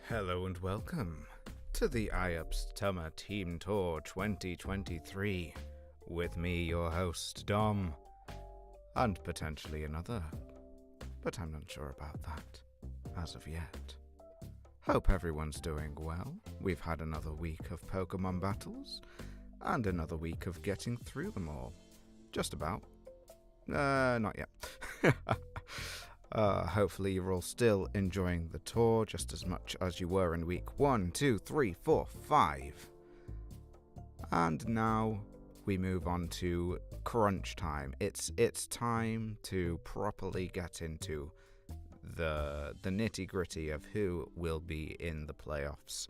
Hello and welcome to the IUPS Summer Team Tour 2023 with me, your host, Dom, and potentially another, but I'm not sure about that as of yet. Hope everyone's doing well. We've had another week of Pokémon battles and another week of getting through them all. Just about. Not yet. Hopefully you're all still enjoying the tour just as much as you were in week 1, 2, 3, 4, 5. And now we move on to crunch time. It's time to properly get into the nitty-gritty of who will be in the playoffs.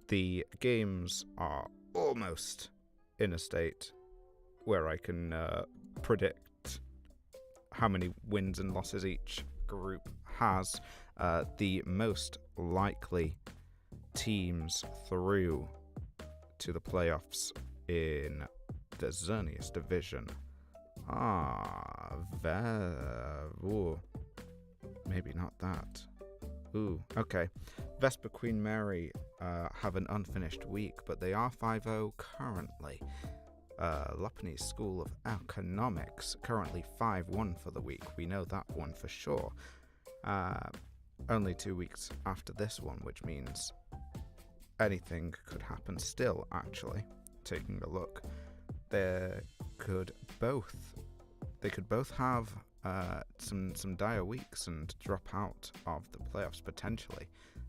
The games are almost in a state where I can predict how many wins and losses each group has. The most likely teams through to the playoffs in the Xerneas division maybe not that. Okay. Vesper Queen Mary have an unfinished week, but they are 5-0 currently. Lopney's School of Economics currently 5-1 for the week. We know that one for sure. Only 2 weeks after this one, which means anything could happen still, actually. Taking a look, they could both have some dire weeks and drop out of the playoffs potentially.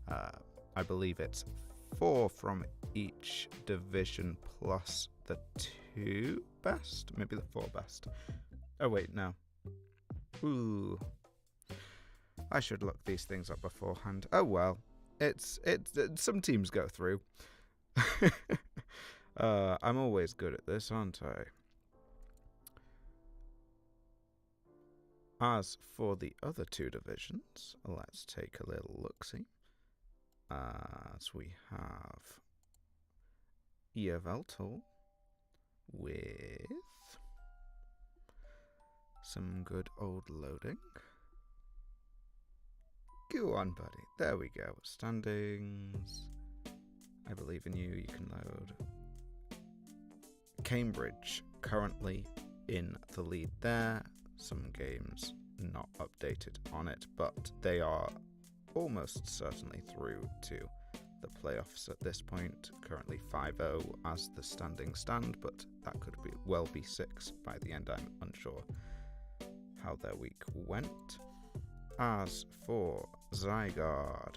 I believe it's 4 from each division plus the 2 best, maybe the 4 best. Oh wait, no. I should look these things up beforehand. Oh well, it's some teams go through. I'm always good at this, aren't As for the other two divisions, let's take a little look-see. As we have Yveltal with some good old loading. Go on, buddy. There we go. Standings. I believe in you. You can load. Cambridge currently in the lead there. Some games not updated on it, but they are almost certainly through to the playoffs at this point. Currently 5-0 as the standings stand, but that could well be 6 by the end. I'm unsure how their week went. As for Zygarde,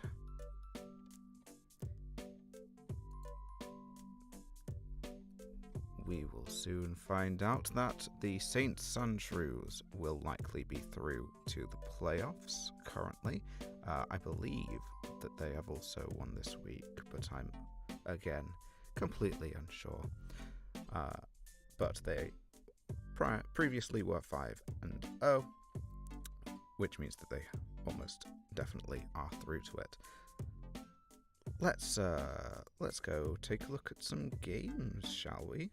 we will soon find out that the Saint Sandshrews will likely be through to the playoffs currently. I believe that they have also won this week, but I'm, again, completely unsure. But they previously were 5-0, which means that they almost definitely are through to it. Let's go take a look at some games, shall we?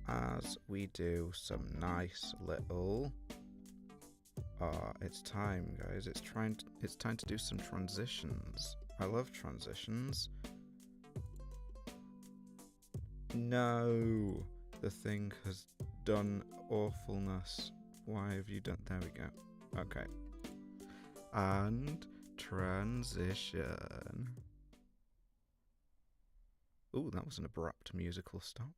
As we do some nice little. It's time, guys. It's time to do some transitions. I love transitions. No, the thing has done awfulness. Why have you done? There we go. Okay. And transition. Ooh, that was an abrupt musical stop.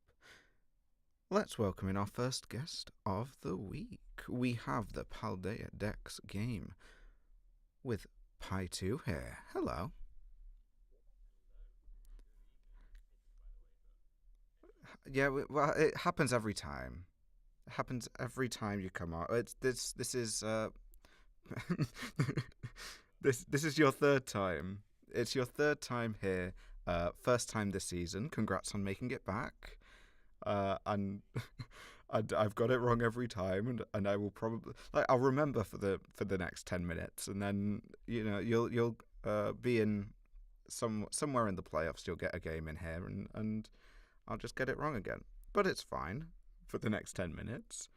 Let's welcome in our first guest of the week. We have the Paldea Dex game with Pi2 here. Hello. Yeah, well, it happens every time. It happens every time you come out. This is this is your third time. It's your third time here. First time this season. Congrats on making it back. And I've got it wrong every time, and I will probably I'll remember for the next 10 minutes, and then you'll be in somewhere in the playoffs. You'll get a game in here, and I'll just get it wrong again. But it's fine for the next 10 minutes.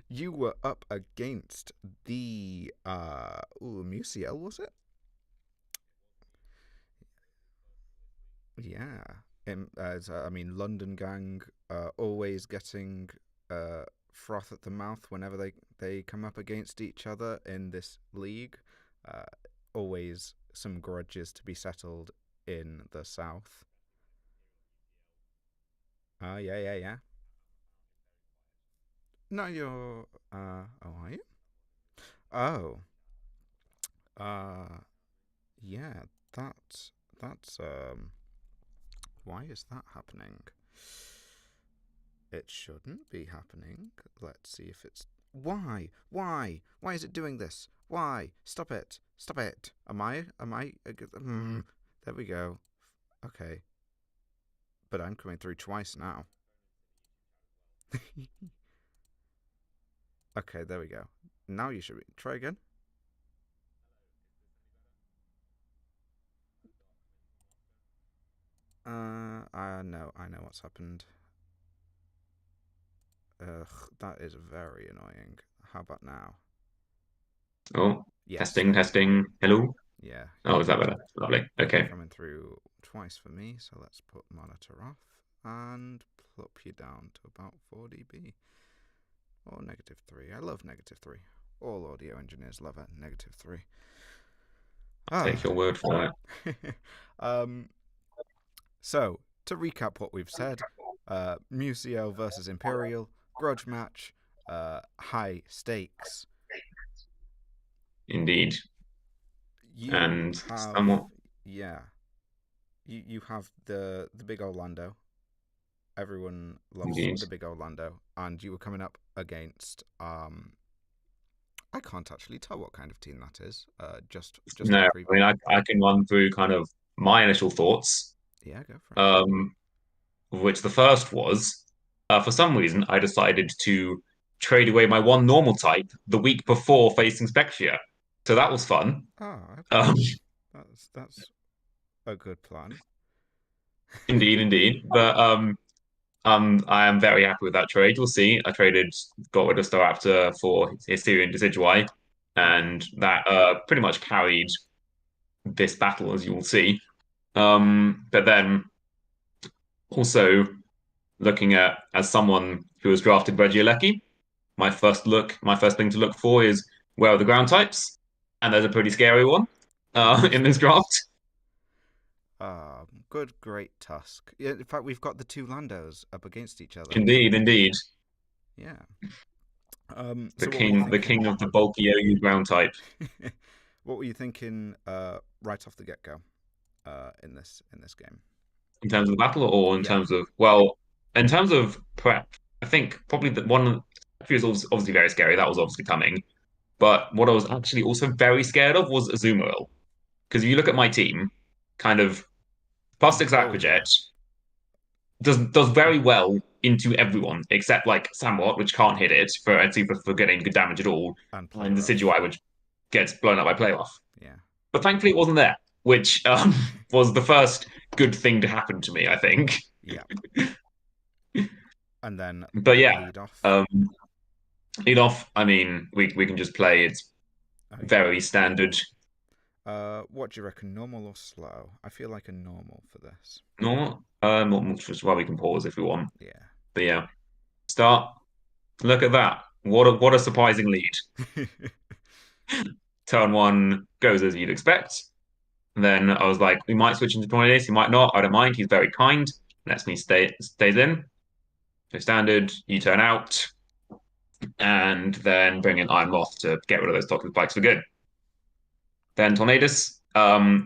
You were up against the Musiel, was it? Yeah. London Gang always getting froth at the mouth whenever they come up against each other in this league. Always some grudges to be settled in the south. Yeah. No, you're. Oh, are you? Oh. Uh. Yeah. That's. Why is that happening? It shouldn't be happening. Let's see if it's... Why? Why? Why is it doing this? Why? Stop it. Stop it. Am I... There we go. Okay. But I'm coming through twice now. Okay, there we go. Now you should be... Try again. I know what's happened. Ugh, that is very annoying. How about now? Oh, Yes, testing. Hello. yeah, Oh, is that better? Lovely. you're Okay. coming through twice for me, so let's put monitor off and plop you down to about 4 dB. Or -3. I love -3. All audio engineers love a -3. Take your word for it. um, so, to recap what we've said, Musiel versus Imperial, grudge match, high stakes. Indeed. You And have, somewhat. yeah, you have the big Orlando. Everyone loves Indeed. the big Orlando, and you were coming up against I can't actually tell what kind of team that is. Just No, a I preview. mean, I can run through kind of my initial thoughts. Yeah, go for it. Which the first was, for some reason, I decided to trade away my one normal type the week before facing Spectria. So that was fun. Ah, okay. Um, That's a good plan. indeed, indeed. But I am very happy with that trade. We'll see. Got rid of Staraptor for Hysterian Decidueye, Okay. and that pretty much carried this battle, as you will see. But then also looking at as someone who has drafted Regieleki, my first thing to look for is where are the ground types, and there's a pretty scary one Yes, in this there is. draft. Good, great Tusk. Yeah, in fact, we've got the two Landos up against each other. Indeed, indeed, Yeah. So what were you the thinking? king of the bulky OU ground type. What were you thinking right off the get-go in this game? In terms of the battle, or in Yeah. terms of well, in terms of prep, I think probably the one was obviously very scary. That was obviously coming. But what I was actually also very scared of was Azumarill. Because if you look at my team, kind of plus six Oh Aquajet yeah. does very well into everyone except like Samwhat, which can't hit it for getting good damage at all, And play and the rough. Decidueye, which gets blown up by playoff. Yeah. But thankfully, it wasn't there, which was the first good thing to happen to me, I think. Yeah. And then But yeah, lead off. um, lead off. I mean, we can just play. It's Oh yeah. very standard. What do you reckon? Normal or slow? I feel like a normal for this. Normal. Not much as well. We can pause if we want. Yeah. But yeah, start. Look at that. What a surprising lead. Turn one goes as you'd expect. And then I was like, we might switch into Tornadus. He might not. I don't mind. He's very kind. Lets me stays in. So standard. You turn out, and then bring in Iron Moth to get rid of those toxic spikes for good. Then Tornadus.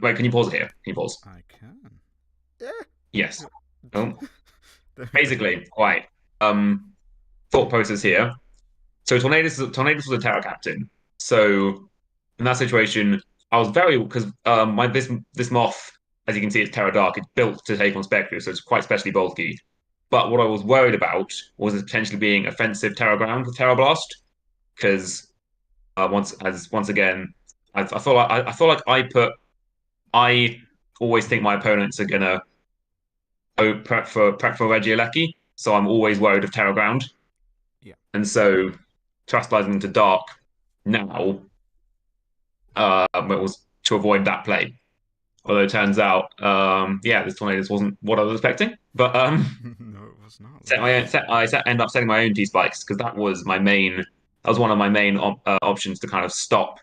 Wait, can you pause it here? Can you pause? I can. Yes. Yeah. Oh, There we go. basically, right. Um, thought process here. So Tornadus was a Terra captain. So in that situation, I was very because my this moth, as you can see, it's Terra Dark. It's built to take on Spectre, so it's quite specially bulky. But what I was worried about was it potentially being offensive Terra Ground with Terra Blast, because once again, I feel like I always think my opponents are gonna prep for Regieleki, so I'm always worried of Terra Ground, Yeah. and so Trustalizing into Dark now it was to avoid that play. Although it turns out, yeah, this Tornadus wasn't what I was expecting. But No, it was not. end up setting my own T spikes because that was my main. That was one of my main options to kind of stop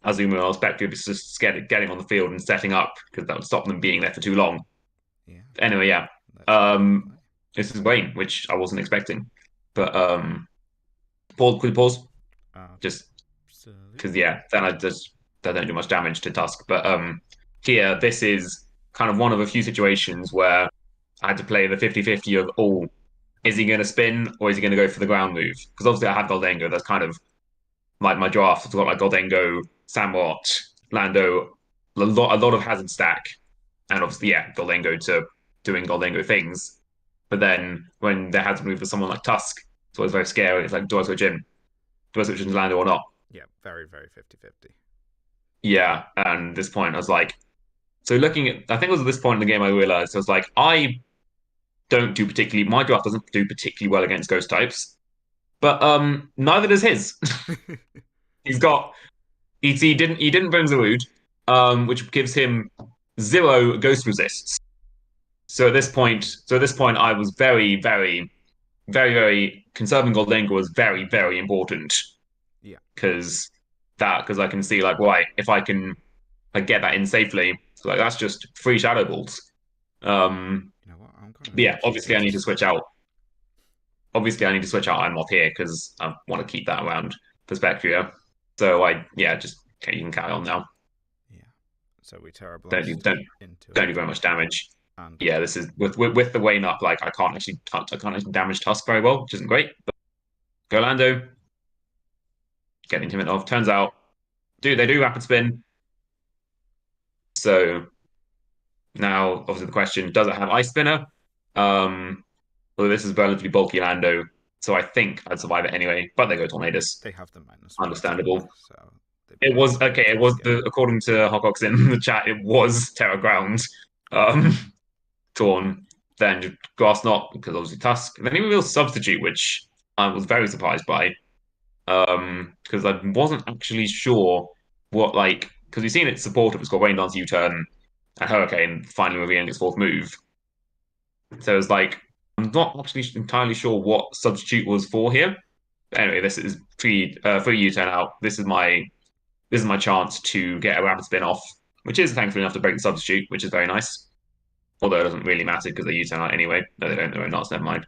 Azuma or Spectre just getting on the field and setting up because that would stop them being there for too long. Yeah. Anyway, yeah, Let's go and um, play. this is Wayne, which I wasn't expecting. But quick pause, just because Absolutely. yeah, then I just they don't do much damage to Tusk. But here this is kind of one of a few situations where I had to play the 50-50 of oh, is he going to spin or is he going to go for the ground move? Because obviously I had Goldengo. That's kind of like my draft. I've got like Goldengo, Samwhat, Lando, a lot of hazard stack, and obviously yeah, Goldengo to doing Goldengo things. But then when they had to move for someone like Tusk, it's always very scary. It's like, do I switch in? Do I switch into Lando or not? Yeah, very, very 50-50. Yeah, and at this point, I was like, so looking at, I think it was at this point in the game I realized I was like, I don't do particularly, my draft doesn't do particularly well against ghost types, but neither does his. He's got, he didn't bring Zarude, which gives him zero ghost resists. So at this point, I was very conserving Goldengo was very important Yeah. because because I can see like, right, if I can like get that in safely, so, like that's just free shadow balls. You know what? I'm gonna But yeah, change to slow. obviously I need to switch out Iron Moth here because I want to keep that around for Spectria. So I yeah, just okay, you can carry on now. Yeah. So we Terra Don't do Blast don't into don't it do very much damage. and Yeah, this is with the Wayne up, like I can't actually damage Tusk very well, which isn't great. But go Lando, get the intimate off. Turns out, they do rapid spin. So now obviously the question, does it have Ice Spinner? Well, this is relatively bulky Lando. So I think I'd survive it anyway. But they go Tornadus. They have the -1 attack, Understandable. so they It probably was won't be okay. able It to was escape. the according to Hawkox in the chat. It was Terra Ground, um, Torn, then Grass Knot because obviously Tusk. And then even real Substitute, which I was very surprised by, because I wasn't actually sure what like because we've seen it supportive. It's got Rain Dance, U-turn, and Hurricane finally revealing its fourth move. So it's like I'm not actually entirely sure what Substitute was for here. But anyway, this is free U-turn out. This is my chance to get a rapid spin off, which is thankfully enough to break the substitute, which is very nice. Although it doesn't really matter because they use turn out anyway. No, they don't. They're not. Never mind.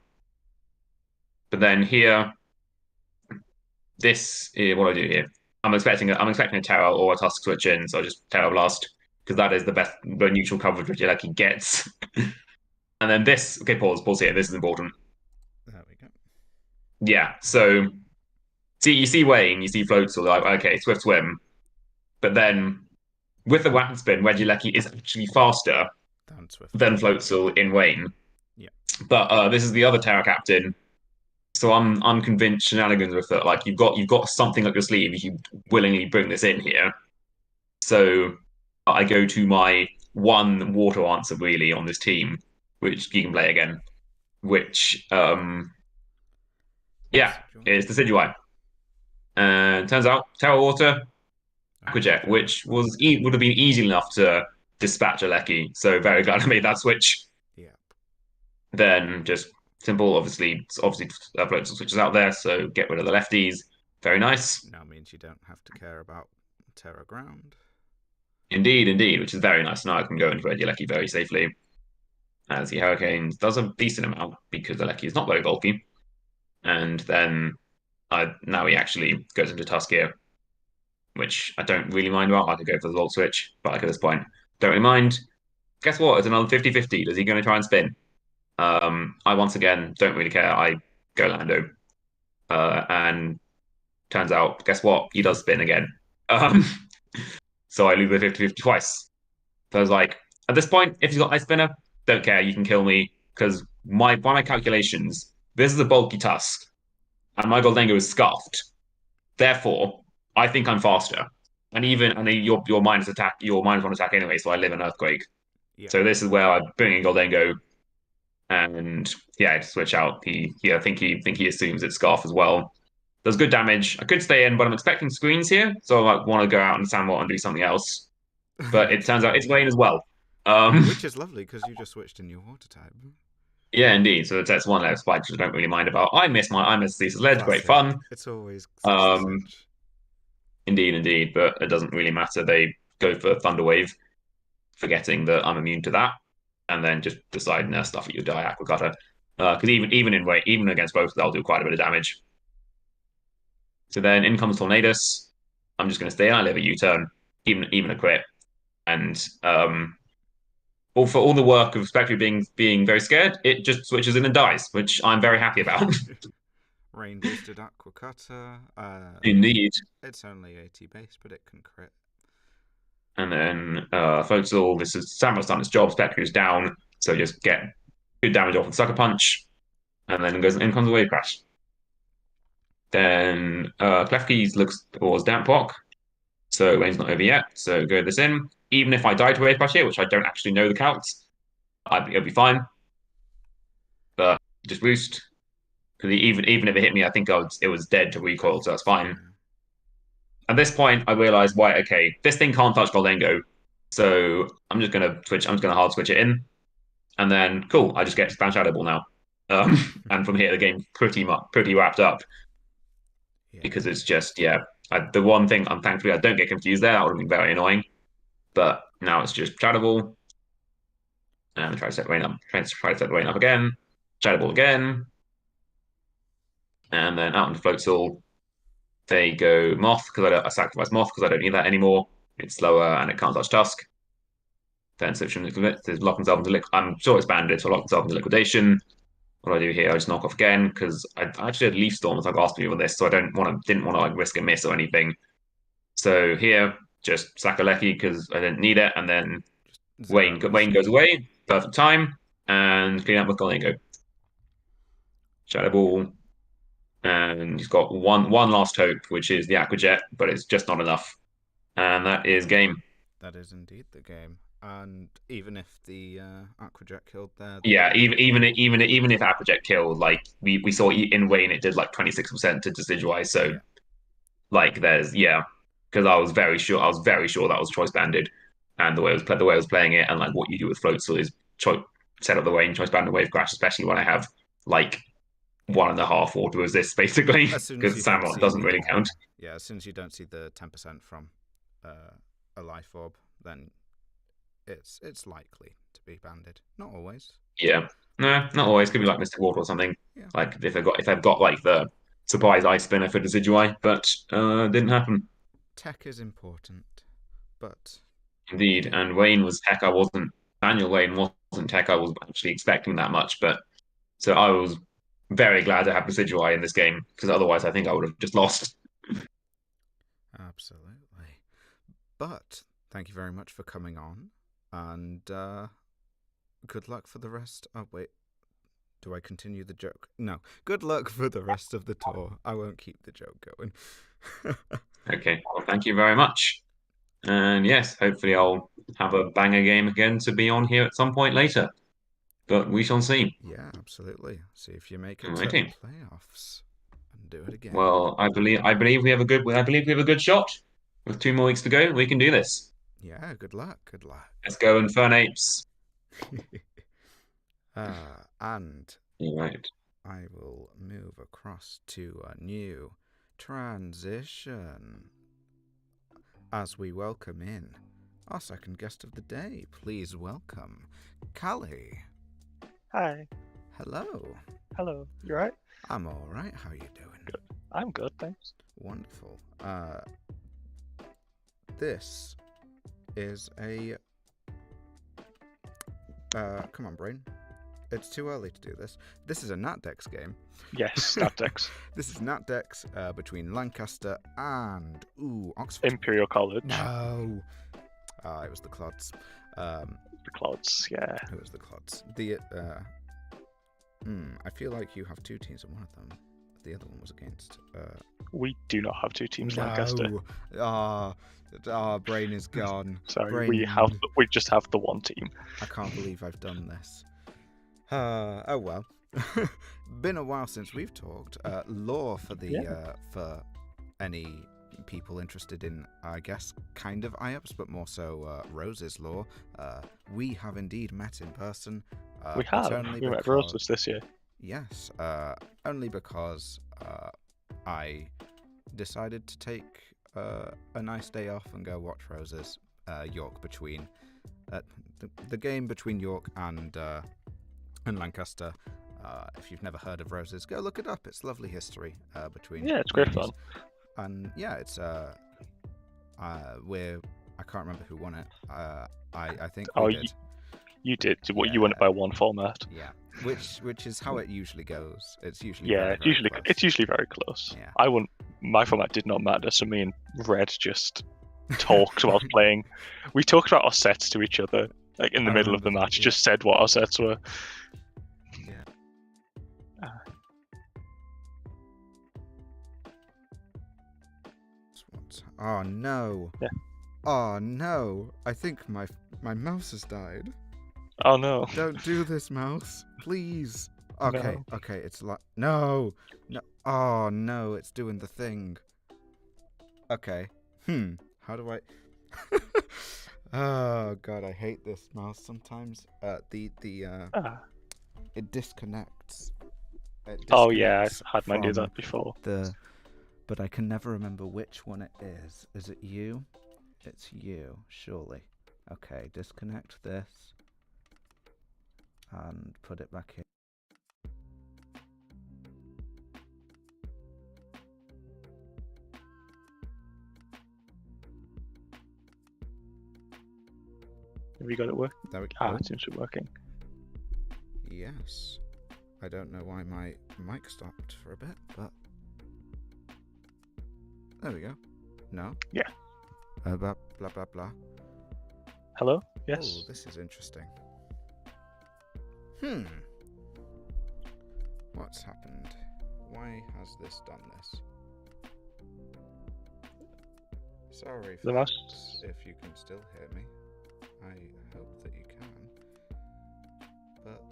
But then here, this is what I do here. I'm expecting a Terra or a Tusk switch in, so I just Terra Blast because that is the best the neutral coverage which Yeleki gets. And then this, okay, pause here. This is important. There we go. Yeah. So you see Wayne, you see Floatzel, like okay, Swift Swim, but then with the Rapid Spin, Regieleki is actually faster Down Swift. than Floatzel in Wayne. Yeah. But this is the other Terra Captain, so I'm convinced shenanigans with it. Like you've got something up your sleeve if you willingly bring this in here. So I go to my one water answer really on this team, which you can play again. Which yeah, is the Decidueye. And turns out Terra Water Aquajet, which would have been easy enough to dispatch a Lecky. So very glad I made that switch. Yeah. Then just simple, obviously upload some switches out there, so get rid of the lefties. Very nice. Now means you don't have to care about Terra Ground. Indeed, which is very nice. Now I can go into Red Yeleki very safely. As the Hurricane does a decent amount because the Lecky is not very bulky. And then now he actually goes into Tusk here, which I don't really mind about. I could go for the Volt Switch, but like at this point, don't really mind. Guess what? It's another 50-50. Is he going to try and spin? I once again don't really care. I go Lando. And turns out, guess what? He does spin again. Um, so I lose the 50-50 twice. So I was like, at this point, if he's got Ice Spinner, don't care. You can kill me because by my calculations, this is a bulky Tusk, and my Goldengo is scuffed. Therefore, I think I'm faster. And your minus one attack anyway, so I live in Earthquake. Yeah. So this is where I bring in Goldengo, and yeah, switch out. I think he assumes it's Scarf as well. Does good damage. I could stay in, but I'm expecting screens here, so I want to go out and Sandwot and do something else. But it turns out it's Wayne as well. Which is lovely because you just switched in your water type. Yeah, indeed. So that's one left spike, which I don't really mind about. I miss Thesis Ledge. Great fun. It's always such. Indeed, but it doesn't really matter. They go for Thunderwave, forgetting that I'm immune to that, and then just decide, no, stuff it, you die Aqua Cutter. Because even against both, they'll do quite a bit of damage. So then in comes Tornadus. I'm just going to stay in. I live a U-turn, even a crit, and all for all the work of Spectre being very scared, it just switches in and dies, which I'm very happy about. Rain boosted Aqua Cutter. Indeed. It's only 80 base, but it can crit. And then Floatzel, this is Samuel's done its job. Spectre is down, so just get good damage off with Sucker Punch, and then in comes the Wave Crash. Then Klefki's was Damp Rock, so Wayne's not over yet. So go this in. Even if I die to Wave Crash here, which I don't actually know the counts, it'll be fine. But just boost. Because even if it hit me, I think it was dead to recoil, so that's fine. At this point, I realized, why, okay, this thing can't touch Goldengo, so I'm just gonna hard switch it in, and then cool, I just get to spam Shadow Ball now. And from here, the game pretty wrapped up. Yeah. Because it's just, the one thing thankfully I don't get confused there. That would have been very annoying. But now it's just Shadow Ball. And try to set Rain up. Try to set Rain up again. Shadow Ball again. And then out into Floatzel. They go Moth because I sacrifice Moth because I don't need that anymore. It's slower and it can't touch Tusk. Then switch from lock himself into I'm sure it's banded, so lock himself into liquidation. What do I do here? I just knock off again because I actually had Leaf Storm as like asking me with this, so I didn't want to like risk a miss or anything. So here, just sack a Lecky because I didn't need it, and then Wayne goes away, perfect time, and clean up with Goldengo. Shadow Ball, and he's got one last hope, which is the Aquajet, but it's just not enough, and that is game. That is indeed the game. And even if the Aquajet killed there, Yeah, even if Applejack killed, like we saw in Wayne, it did like 26% to Decidueye. So yeah, like there's because I was very sure that was choice banded, and the way I was playing it, and like what you do with floats is set up the way and choice band the wave crash, especially when I have like yeah. 1.5 water resist basically, As soon as you because don't Sandlot see doesn't the really count. yeah, as soon as you don't see the 10% from a life orb, then it's likely to be banded. Not always. Yeah, no, not always. Could be like Mystic Water or something. Yeah. Like if they've got like the surprise ice spinner for Decidueye, but didn't happen. Tech is important, but Indeed, yeah, and Wayne was tech. I wasn't. Daniel Wayne wasn't tech. I was actually expecting that much, but so I was very glad to have Decidueye in this game because otherwise I think I would have just lost. absolutely. But thank you very much for coming on, and good luck for the rest. Oh wait, do I continue the joke? No. Good luck for the rest of the tour. I won't keep the joke going. Okay, well, thank you very much, and yes, hopefully I'll have a banger game again to be on here at some point later. But we shall see. Yeah, absolutely. See if you make it to Alrighty. playoffs and do it again. Well, I believe we have a good shot. With 2 more weeks to go, we can do this. Yeah, good luck. Good luck. Let's go, Infernape. And Right. I will move across to a new transition as we welcome in our second guest of the day. Please welcome Callie. Hi. Hello. Hello. You right? I'm all right. How you doing? Good. I'm good, thanks. Wonderful. This is a come on, brain. It's too early to do this. This is a Natdex game. Yes, Natdex. This is Natdex between Lancaster and Oxford. Imperial College. No. It was the Clods. The Clods, yeah. It was the Clods. I feel like you have two teams and one of them. The other one was against. We do not have two teams, no. Lancaster. Our brain is gone. Sorry, brain... we just have the one team. I can't believe I've done this. Oh well. Been a while since we've talked. Lore for the for any people interested in, I guess, kind of IOPS, but more so Rose's lore. We have indeed met in person. We have. We met Roses this year. Yes, only because I decided to take a nice day off and go watch Roses York between the game between York and Lancaster. If you've never heard of Roses, go look it up. It's lovely history between. Yeah, it's great fun. And yeah, it's I can't remember who won it. I think we did. You did. You won it by one format. Yeah, which is how it usually goes. It's usually it's usually very close. Yeah. My format did not matter, so me and Red just talked while playing. We talked about our sets to each other, like in the middle of the match. Yeah. Just said what our sets were. Yeah. Oh no. Yeah. Oh no. I think my mouse has died. Oh no. Don't do this, mouse. Please. Okay, No. Okay, it's like... No! Oh no, it's doing the thing. Okay. How do I... Oh god, I hate this mouse sometimes. It disconnects. Oh yeah, I've had mine do that before. But I can never remember which one it is. Is it you? It's you, surely. Okay, disconnect this. And put it back in. Have you got it working? There we go. It seems to be working. Yes. I don't know why my mic stopped for a bit, but... There we go. No? Yeah. Blah, blah, blah, blah. Hello? Yes. Oh, this is interesting. What's happened? Why has this done this? Sorry, The folks, mouse- if you can still hear me. I hope that you can. But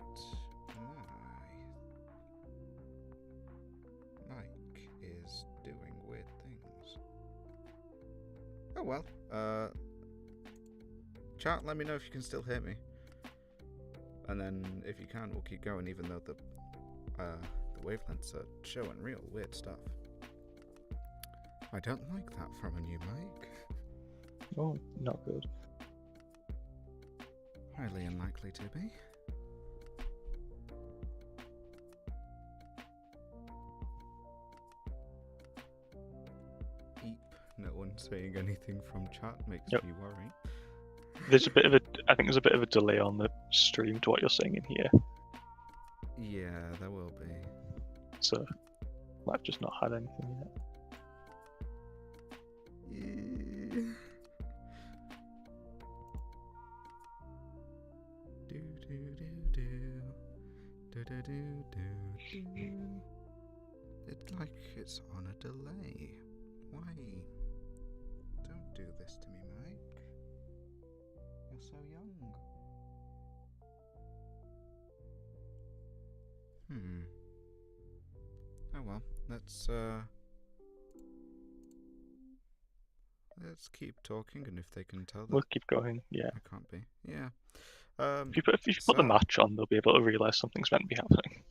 my mic is doing weird things. Oh well. Chat, let me know if you can still hear me. And then if you can, we'll keep going, even though the wavelengths are showing real weird stuff. I don't like that from a new mic. Oh, not good. Highly unlikely to be. Eep. No one saying anything from chat makes me worry. There's a bit of I think there's a bit of a delay on the stream to what you're saying in here. Yeah, there will be. So, I've just not had anything yet. It's like it's on a delay. Why? Don't do this to me, Mike. You're so young. Oh well, let's keep talking, and if they can tell that We'll keep going, yeah. I can't be. Yeah. If you put the match on, they'll be able to realise something's meant to be happening.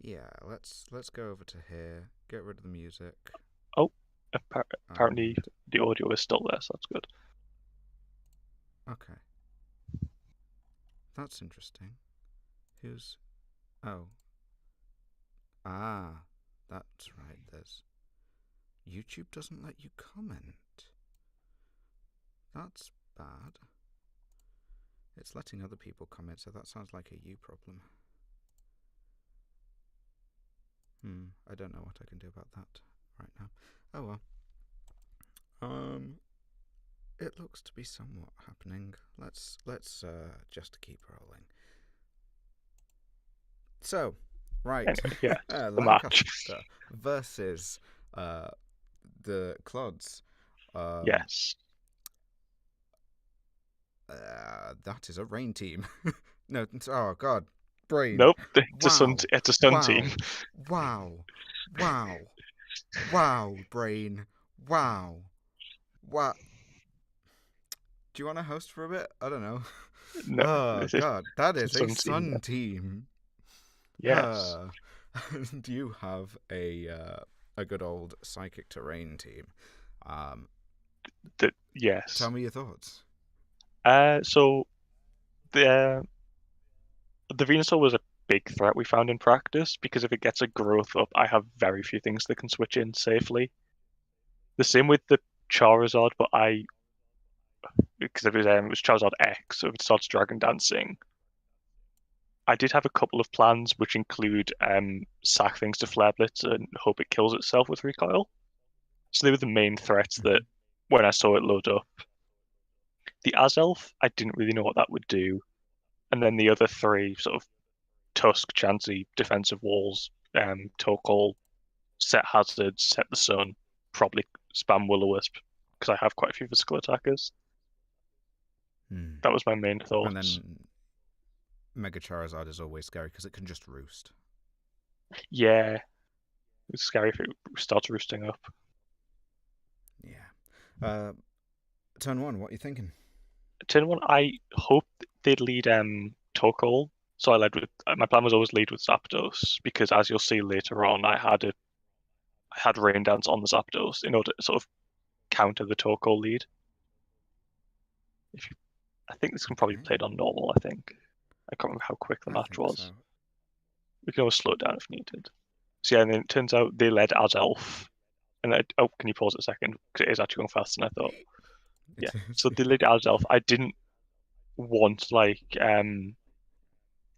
Yeah, let's go over to here, get rid of the music. Oh, apparently the audio is still there, so that's good. Okay. That's interesting. Who's... Oh. Ah, that's right, there's... YouTube doesn't let you comment. That's bad. It's letting other people comment, so that sounds like a you problem. I don't know what I can do about that right now. Oh well. It looks to be somewhat happening. Let's just keep rolling. So, right. Anyway, yeah, the Lancaster match versus the Clods. Yes. That is a rain team. No, oh god, brain. Nope, it's a sun team. Wow, brain. Wow. Do you want to host for a bit? I don't know. No, oh god, that is a sun sun team. Yes. And you have a good old psychic terrain team. Yes. Tell me your thoughts. So the Venusaur was a big threat we found in practice, because if it gets a growth up, I have very few things that can switch in safely. The same with the Charizard, but because it was Charizard X, so if it starts Dragon Dancing, I did have a couple of plans, which include sack things to Flare Blitz and hope it kills itself with Recoil. So they were the main threats that, when I saw it load up. The Azelf, I didn't really know what that would do. And then the other three, sort of Tusk, Chansey, defensive walls, Torkoal, set hazards, set the sun, probably spam Will-O-Wisp, because I have quite a few physical attackers. That was my main thoughts. And then Mega Charizard is always scary because it can just roost. Yeah. It's scary if it starts roosting up. Yeah. Turn 1, what are you thinking? Turn 1, I hope they'd lead Torkoal. So my plan was always lead with Zapdos, because as you'll see later on, I had Rain Dance on the Zapdos in order to sort of counter the Torkoal lead. I think this can probably be played on normal, I think. I can't remember how quick the match was. So. We can always slow it down if needed. So yeah, and then it turns out they led Azelf. And can you pause it a second? Because it is actually going faster than I thought. Yeah, so they led Azelf. I didn't want, because I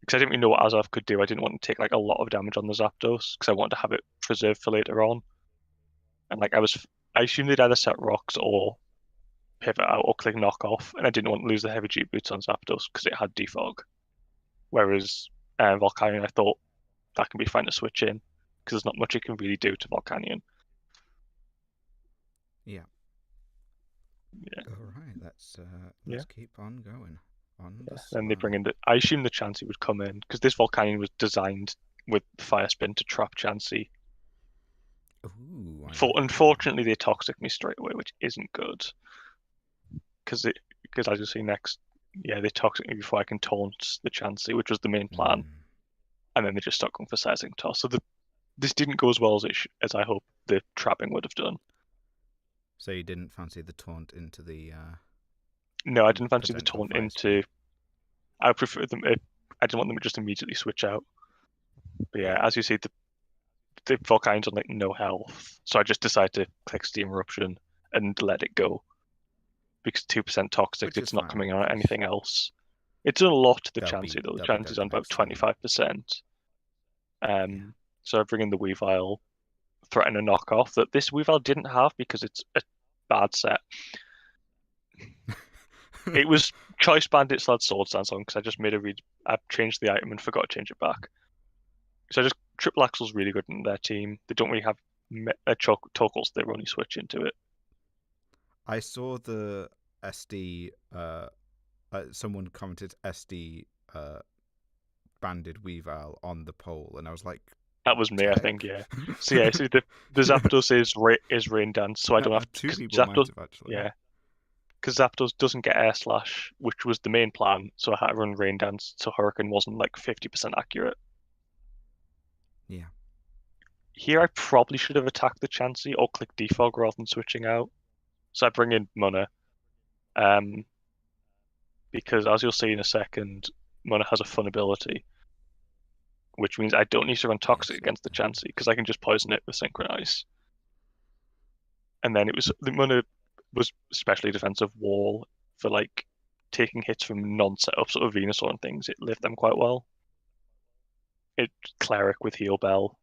didn't really know what Azelf could do. I didn't want to take a lot of damage on the Zapdos, because I wanted to have it preserved for later on. And I assumed they'd either set rocks or pivot out or click knock off, and I didn't want to lose the heavy G boots on Zapdos because it had defog. Whereas Volcanion, I thought that can be fine to switch in, because there's not much it can really do to Volcanion. Yeah. Yeah. All right, let's keep on going. Then they bring in I assume the Chansey would come in because this Volcanion was designed with Fire Spin to trap Chansey. Ooh, Unfortunately, they toxic me straight away, which isn't good. Because as you'll see next, they toxic me before I can taunt the Chansey, which was the main plan. And then they just start going for Seismic Toss. So this didn't go as well as I hope the trapping would have done. So you didn't fancy the taunt into the... No, I didn't fancy the taunt into... I prefer them... I didn't want them to just immediately switch out. But yeah, as you see, the Volcanions on like no health. So I just decided to click Steam Eruption and let it go. Because 2% toxic, it's not coming out anything else. It's done a lot to the Chansey, though. The Chansey's on about 25%. So I bring in the Weavile, threaten a knockoff that this Weavile didn't have because it's a bad set. It was Choice Bandit / Sword Stance on because I just made I changed the item and forgot to change it back. So Triple Axel's really good in their team. They don't really have Torkoals, they only switch into it. I saw the SD, someone commented SD banded Weavile on the poll, and I was like, that was me, I think, yeah. So yeah, see the Zapdos is Rain Dance, so I don't have to. Two people might have actually. Yeah, because Zapdos doesn't get Air Slash, which was the main plan, so I had to run Rain Dance, so Hurricane wasn't like 50% accurate. Yeah. Here I probably should have attacked the Chansey or clicked Defog rather than switching out. So I bring in Munna. Because as you'll see in a second, Munna has a fun ability, which means I don't need to run Toxic against the Chansey because I can just poison it with Synchronize. And then the Munna was especially defensive wall for like taking hits from non-setup sort of Venusaur and things. It lived them quite well. It Cleric with Heal Bell.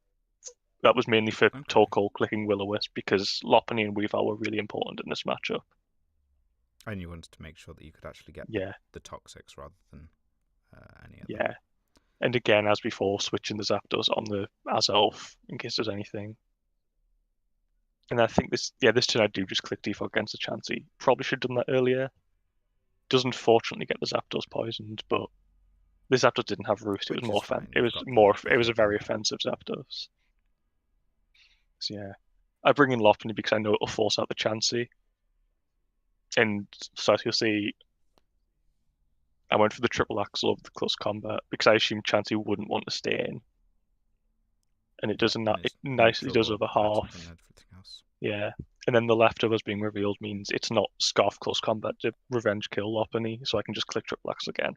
That was mainly for Torkoal clicking Will-O-Wisp because Lopunny and Weavile were really important in this matchup. And you wanted to make sure that you could actually get the Toxics rather than any other. Yeah. And again, as before, switching the Zapdos on the Azelf in case there's anything. And I think this turn I do just click Defog against the Chansey. Probably should have done that earlier. Doesn't fortunately get the Zapdos poisoned, but this Zapdos didn't have Roost. It was more fun. It was a very offensive Zapdos. So yeah, I bring in Lopunny because I know it'll force out the Chansey. And so as you'll see, I went for the triple axle of the close combat because I assumed Chansey wouldn't want to stay in. And it does it nicely does over half. Yeah. And then the leftovers being revealed means it's not Scarf close combat to revenge kill Lopunny, so I can just click triple axle again.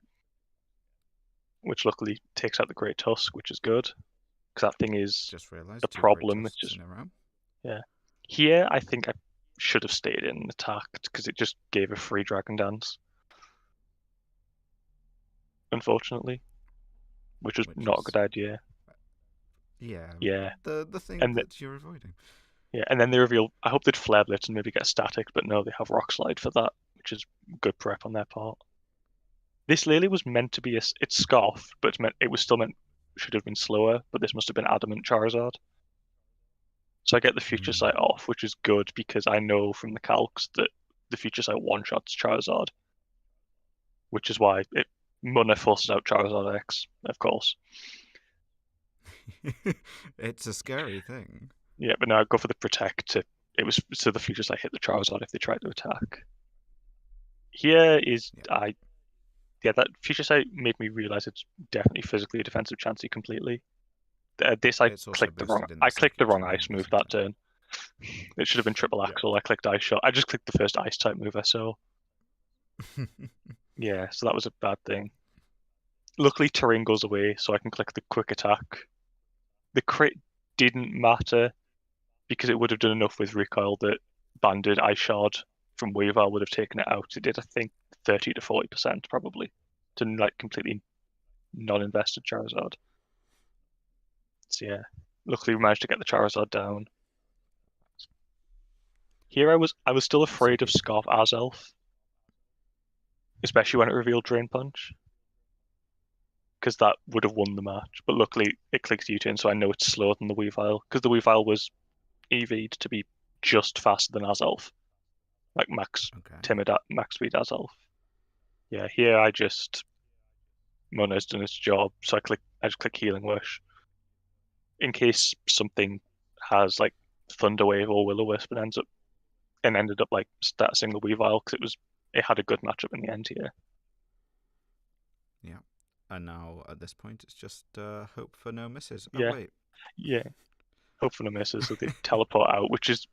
Which luckily takes out the Great Tusk, which is good. Because that thing is a problem. It's just Here, I think I should have stayed in and attacked because it just gave a free Dragon Dance. Unfortunately, which was not a good idea. Yeah. The thing that you're avoiding. Yeah, and then they reveal. I hope they'd Flare Blitz and maybe get Static, but no, they have Rock Slide for that, which is good prep on their part. This Lily was meant to be it's Scarf, but it was still should have been slower, but this must have been Adamant Charizard. So I get the Future Sight off, which is good because I know from the calcs that the Future Sight one-shots Charizard, which is why Munna forces out Charizard X, of course. It's a scary thing. Yeah, but now I go for the Protect. So the Future Sight hit the Charizard if they tried to attack. Here is that Future Sight made me realize it's definitely physically a defensive Chansey completely. I clicked the wrong ice move that turn. It should have been triple axle. I clicked ice shot. I just clicked the first ice type move I saw. Yeah, so that was a bad thing. Luckily, terrain goes away, so I can click the quick attack. The crit didn't matter because it would have done enough with recoil that Banded Ice Shard from Weavile would have taken it out. It did, I think, 30 to 40% probably to like completely non-invested Charizard. So yeah, luckily we managed to get the Charizard down. Here I was still afraid of Scarf Azelf, especially when it revealed Drain Punch. because that would have won the match. But luckily, it clicks U-turn, so I know it's slower than the Weavile, because the Weavile was EV'd to be just faster than Azelf, like max max speed Azelf. Yeah, here Mona's done its job, so I just click Healing Wish in case something has like Thunder Wave or Will-O-Wisp and ended up like statusing the Weavile because it had a good matchup in the end here. Yeah, and now at this point it's just hope for no misses. Yeah. Oh wait. Yeah, hope for no misses. So they teleport out, which is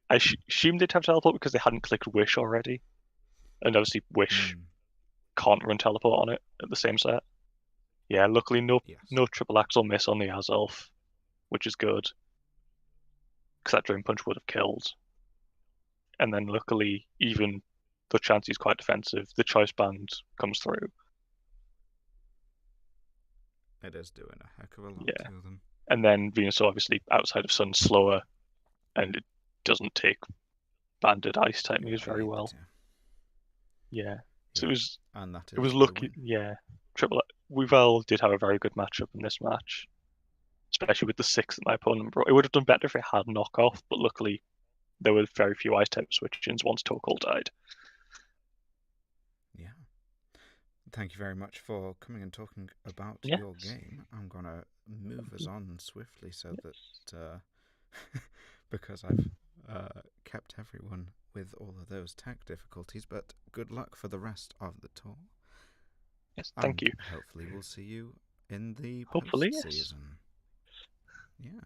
I assumed they'd have teleport because they hadn't clicked Wish already, and obviously Wish can't run teleport on it at the same set. Yeah, luckily no triple axle miss on the Azelf, which is good, because that Drain Punch would have killed. And then luckily, even though Chansey's quite defensive, the Choice Band comes through. It is doing a heck of a lot to them. And then Venusaur, obviously, outside of Sun, slower, and it doesn't take banded ice type moves very well. Yeah. So it was lucky. Yeah. Weavile did have a very good matchup in this match, especially with the 6 that my opponent brought. It would have done better if it had knockoff, but luckily there were very few ice type switch-ins once Torkoal died. Yeah. Thank you very much for coming and talking about your game. I'm going to move us on swiftly so that because I've kept everyone with all of those tech difficulties, but good luck for the rest of the tour. Yes, thank you. Hopefully we'll see you in the Yes. post-season. Yeah.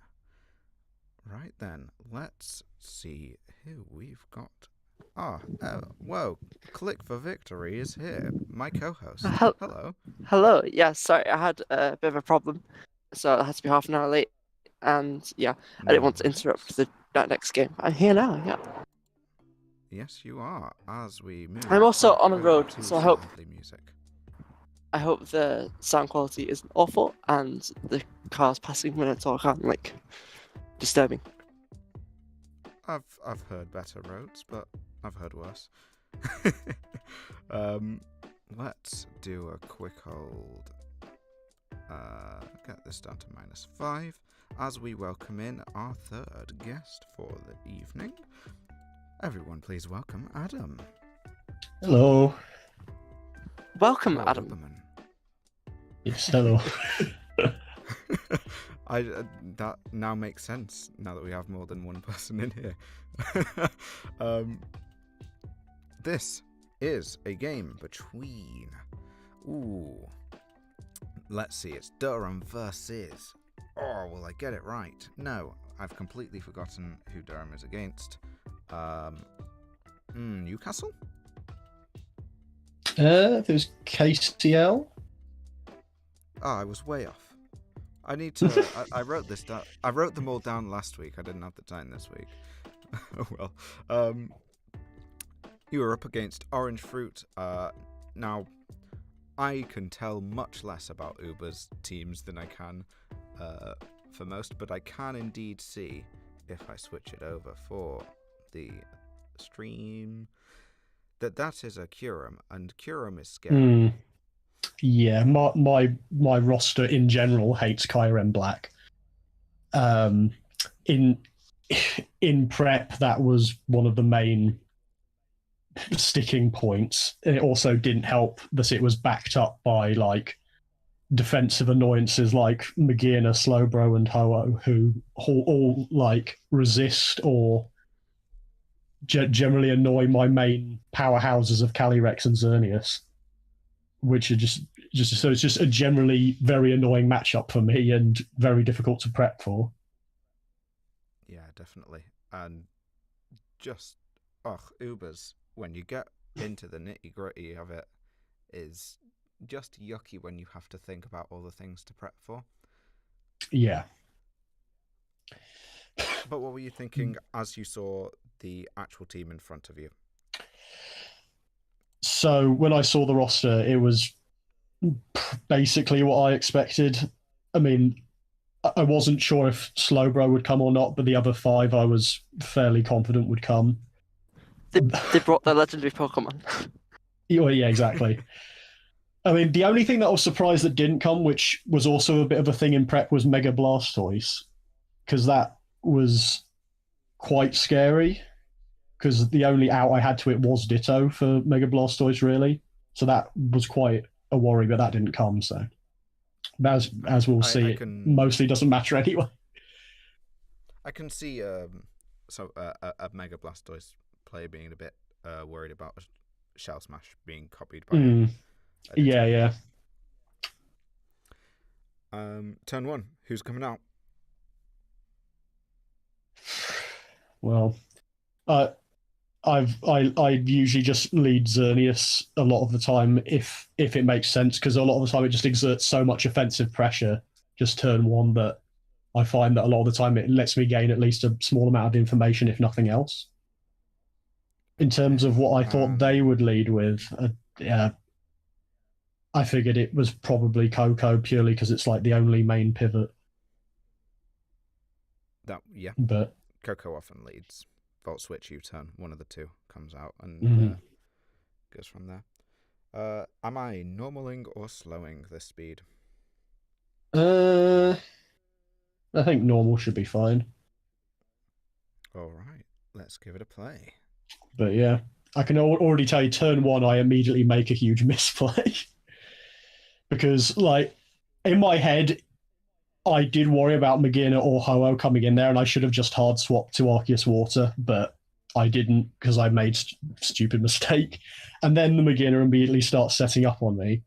Right then, let's see who we've got. Whoa, Click for Victory is here, my co-host. Hello. Hello, yeah, sorry, I had a bit of a problem, so I had to be half an hour late, and yeah, I didn't want to interrupt that next game. I'm here now, yeah. Yes, you are, as we move. I'm also on a road, so I hope music. I hope the sound quality isn't awful, and the cars passing when I talk aren't, like, disturbing. I've heard better roads, but I've heard worse. Let's do a quick hold. Get this down to -5 as we welcome in our third guest for the evening. Everyone, please welcome Adam. Hello. Welcome, Adam. Uberman. Yes, hello. That now makes sense now that we have more than one person in here. This is a game between let's see, it's Durham versus will I get it right? No, I've completely forgotten who Durham is against. Newcastle? There's KCL. I was way off. I need to. I wrote this down. I wrote them all down last week. I didn't have the time this week. Oh well. You were up against Orange Fruit. Now, I can tell much less about Uber's teams than I can for most, but I can indeed see if I switch it over for the stream that is a Curum, and Curum is scary. Yeah, my roster in general hates Kyurem Black. In prep, that was one of the main sticking points. It also didn't help that it was backed up by like defensive annoyances like Magina, Slowbro, and Ho-Oh, who all like resist or generally annoy my main powerhouses of Calyrex and Xerneas, which are just so it's just a generally very annoying matchup for me and very difficult to prep for. Yeah, definitely. And just Ubers, when you get into the nitty-gritty of it, is just yucky when you have to think about all the things to prep for. Yeah. But what were you thinking as you saw the actual team in front of you? So when I saw the roster, it was basically what I expected. I mean, I wasn't sure if Slowbro would come or not, but the other 5 I was fairly confident would come. They brought their legendary Pokemon. Yeah, exactly. I mean, the only thing that I was surprised that didn't come, which was also a bit of a thing in prep, was Mega Blastoise, because that was quite scary. Because the only out I had to it was Ditto for Mega Blastoise, really. So that was quite a worry, but that didn't come. So, but as we'll see, it mostly doesn't matter anyway. I can see a Mega Blastoise player being a bit worried about Shell Smash being copied by. Yeah. Turn 1. Who's coming out? Well, I usually just lead Xerneas a lot of the time if it makes sense, because a lot of the time it just exerts so much offensive pressure. Just turn 1 that I find that a lot of the time it lets me gain at least a small amount of information, if nothing else. In terms of what I thought they would lead with, I figured it was probably Coco purely because it's like the only main pivot. But Coco often leads. Volt Switch, U-turn, one of the two comes out and goes from there. Am I normaling or slowing this speed? I think normal should be fine. All right, let's give it a play. But yeah, I can already tell you, turn 1, I immediately make a huge misplay. Because, like, in my head, I did worry about Magina or Ho-Oh coming in there, and I should have just hard swapped to Arceus Water, but I didn't because I made stupid mistake. And then the Magina immediately starts setting up on me.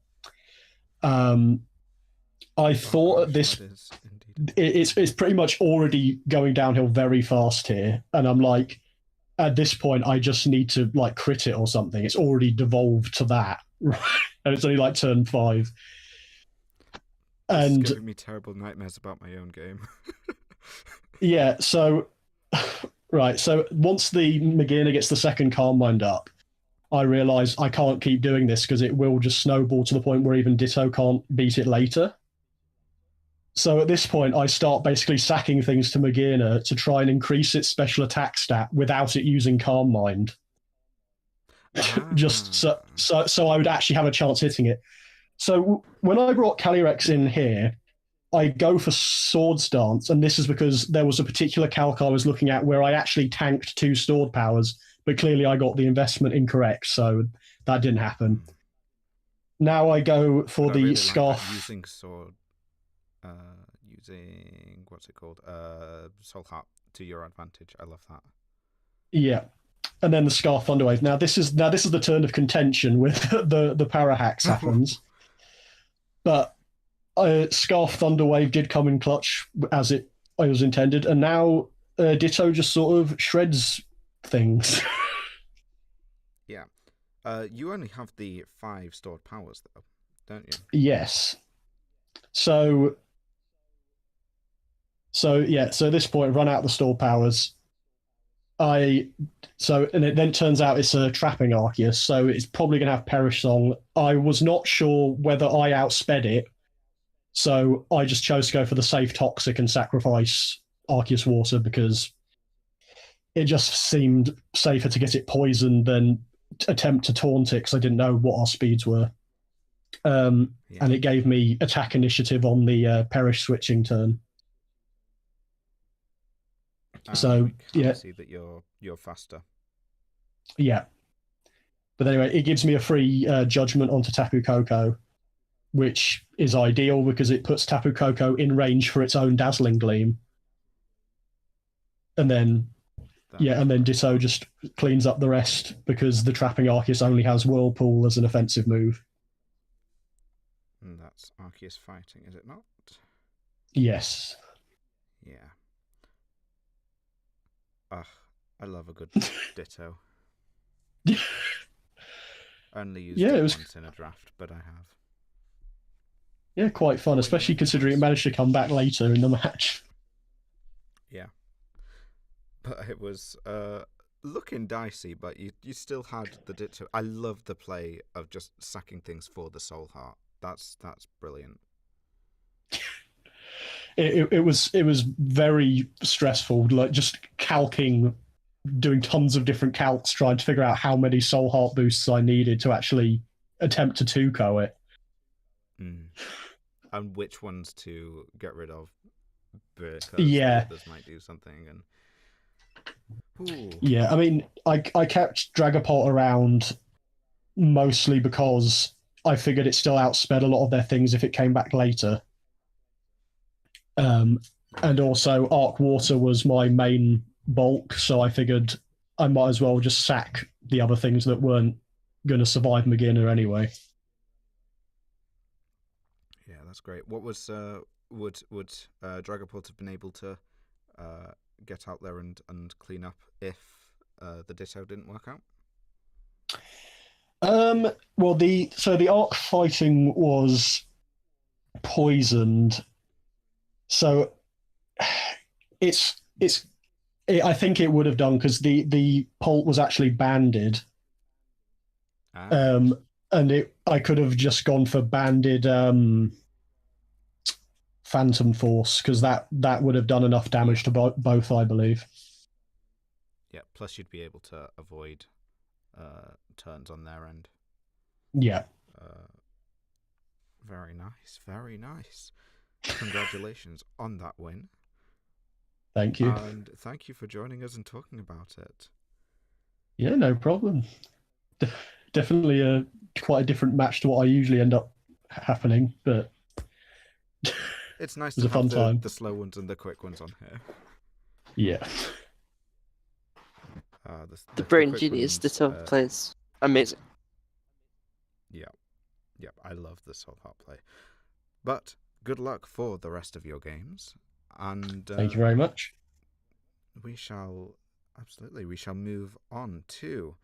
I thought at this, it's pretty much already going downhill very fast here, and I'm like, at this point, I just need to like crit it or something. It's already devolved to that, and it's only like turn 5. And it's giving me terrible nightmares about my own game. Yeah, so right, so once the Magina gets the second Calm Mind up, I realise I can't keep doing this because it will just snowball to the point where even Ditto can't beat it later. So at this point, I start basically sacking things to Magina to try and increase its special attack stat without it using Calm Mind. Just so I would actually have a chance hitting it. So when I brought Calyrex in here, I go for Swords Dance, and this is because there was a particular calc I was looking at where I actually tanked 2 stored powers, but clearly I got the investment incorrect, so that didn't happen. Now I go for the really Scarf. Like using sword, using what's it called? Soul Heart to your advantage. I love that. Yeah. And then the Scarf Thunderwave. Now this is the turn of contention with the para hacks happens. But Scarf Thunderwave did come in clutch as it was intended, and now Ditto just sort of shreds things. Yeah. You only have the 5 stored powers, though, don't you? Yes. So at this point, run out the stored powers. And it then turns out it's a trapping Arceus, so it's probably going to have Perish Song. I was not sure whether I outsped it, so I just chose to go for the safe Toxic and sacrifice Arceus Water because it just seemed safer to get it poisoned than attempt to taunt it because I didn't know what our speeds were. And it gave me attack initiative on the Perish switching turn. So I see that you're faster. Yeah, but anyway, it gives me a free judgment onto Tapu Koko, which is ideal because it puts Tapu Koko in range for its own Dazzling Gleam. And then Ditto just cleans up the rest because the trapping Arceus only has Whirlpool as an offensive move. And that's Arceus fighting, is it not? Yes. Yeah. I love a good Ditto. Only used it once in a draft, but I have. Yeah, quite fun, especially considering it managed to come back later in the match. Yeah. But it was looking dicey, but you still had the Ditto. I love the play of just sacking things for the Soul Heart. That's brilliant. It was very stressful, like just calcing, doing tons of different calcs, trying to figure out how many Soul Heart boosts I needed to actually attempt to 2-ko it. And which ones to get rid of, because Yeah. the others might do something. And ooh. Yeah, I mean, I kept Dragapult around mostly because I figured it still outsped a lot of their things if it came back later. And also Arc Water was my main bulk, so I figured I might as well just sack the other things that weren't going to survive Magina anyway. Yeah, that's great. What was would Dragapult have been able to get out there and clean up if the Ditto didn't work out? Well, the Arc fighting was poisoned, so I think it would have done because the Pult was actually banded. And I could have just gone for banded Phantom Force because that would have done enough damage to both, I believe. Yeah, plus you'd be able to avoid turns on their end. Yeah. Very nice, very nice. Congratulations on that win. Thank you. And thank you for joining us and talking about it. Yeah, no problem. Definitely quite a different match to what I usually end up happening, but it's nice it was to a fun have time. The slow ones and the quick ones on here. Yeah. The Brain Genius Ditto plays amazing. Yeah. Yep, I love the Soul Heart play. But good luck for the rest of your games. And thank you very much. We shall move on to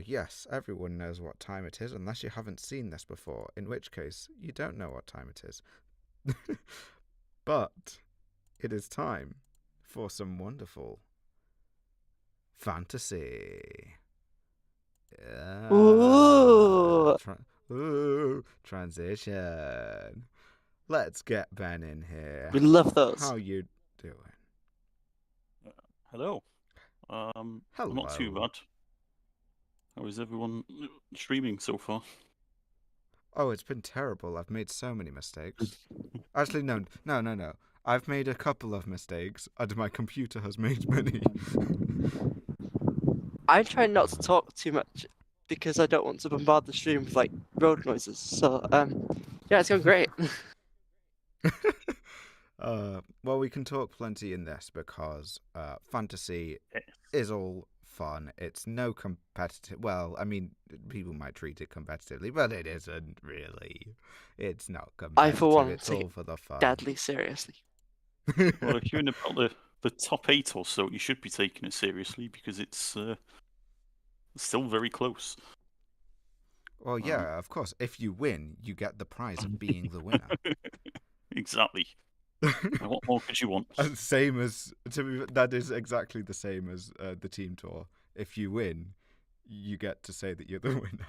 yes, everyone knows what time it is unless you haven't seen this before, in which case you don't know what time it is. But it is time for some wonderful fantasy. Transition. Let's get Ben in here. We love those. How you doing? Hello. Hello. I'm not too bad. How is everyone streaming so far? Oh, it's been terrible. I've made so many mistakes. Actually, no. I've made a couple of mistakes, and my computer has made many. I try not to talk too much because I don't want to bombard the stream with like road noises. So, yeah, it's going great. Well, we can talk plenty in this because fantasy is all fun. It's no competitive. Well, I mean, people might treat it competitively, but it isn't really. It's not competitive. I, for one, it's take all for the fun. Deadly seriously. Well, if you're in about the top 8 or so, you should be taking it seriously because it's still very close. Well, yeah, of course. If you win, you get the prize of being the winner. Exactly. What more could you want? Same as that is exactly the same as the team tour. If you win, you get to say that you're the winner.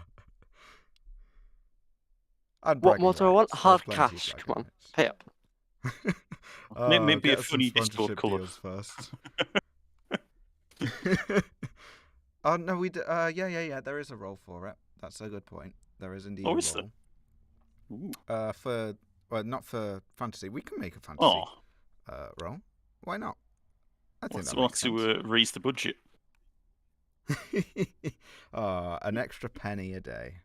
What more do I want? Hard cash. Come on, pay up. Maybe a funny Discord colour first. Oh no, yeah. There is a role for it. That's a good point. There is indeed a role. Is there? Not for fantasy. We can make a fantasy role. Why not? I think we'll have to raise the budget. An extra penny a day.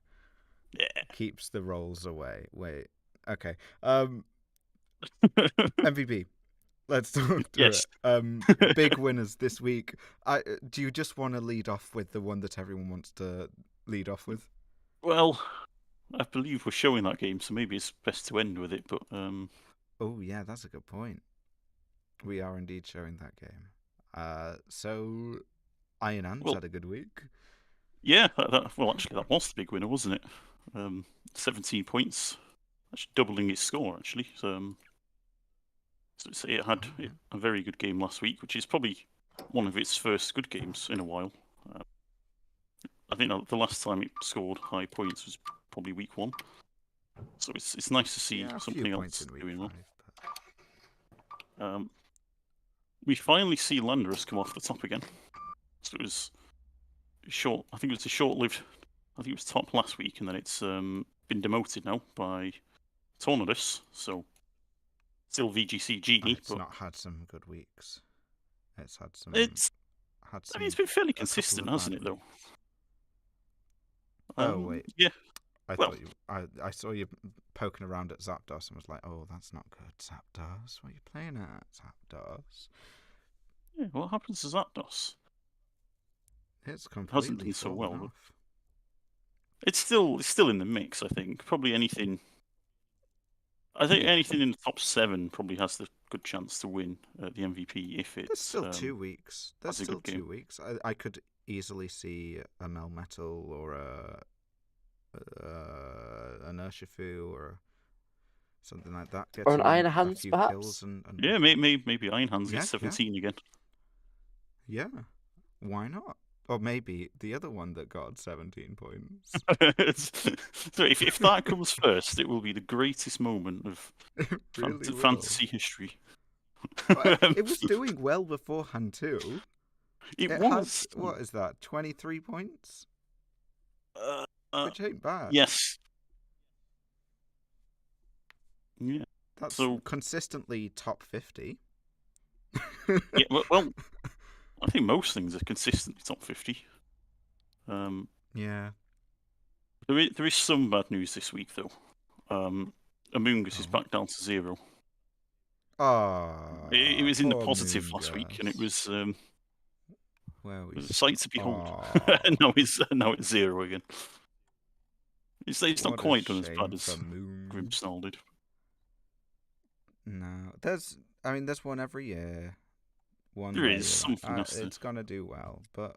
Yeah. Keeps the rolls away. Wait. Okay. MVP. Let's talk to it. Big winners this week. Do you just want to lead off with the one that everyone wants to lead off with? Well, I believe we're showing that game, so maybe it's best to end with it. But oh yeah, that's a good point. We are indeed showing that game. So Iron Ants had a good week. Yeah, actually, that was the big winner, wasn't it? 17 points, actually doubling its score. Actually, so it had a very good game last week, which is probably one of its first good games in a while. I think the last time it scored high points was probably week 1. So it's nice to see something else doing well. We finally see Landorus come off the top again. So it was short. I think it was a short-lived. I think it was top last week, and then it's been demoted now by Tornadus, so still VGC Genie. It's but not had some good weeks. It's had some. it's been fairly consistent, hasn't it? Though. Oh wait. Yeah. I thought you. I saw you poking around at Zapdos and was like, "Oh, that's not good, Zapdos. What are you playing at, Zapdos?" Yeah. What happens to Zapdos? It's completely Hasn't done so fallen well. off. It's still in the mix. I think probably anything. I think anything in the top 7 probably has the good chance to win the MVP if it's. There's still 2 weeks. There's that's a still good 2 game. weeks. I could easily see a Melmetal or an Urshifu or something like that. Or an Iron a Hands, few perhaps? kills and Yeah, maybe Iron Hands Yeah, gets 17 again. Yeah, why not? Or maybe the other one that got 17 points. So if that comes first, it will be the greatest moment of Really will. fantasy history. It was doing well beforehand too. It had, was. what is that? 23 points, which ain't bad. Yes. Yeah. That's So consistently top 50. yeah. Well, I think most things are consistently top 50. Yeah. There is some bad news this week though. Amoongus is back down to 0. Oh, it was in the positive last week, and it was Where it was a sight to behold. Aw. And now it's 0 again. It's not What a quite done as shame bad as for Moon. Grimsnarl did. No, there's one every year. One There where is you're like, something has to. it's gonna do well, but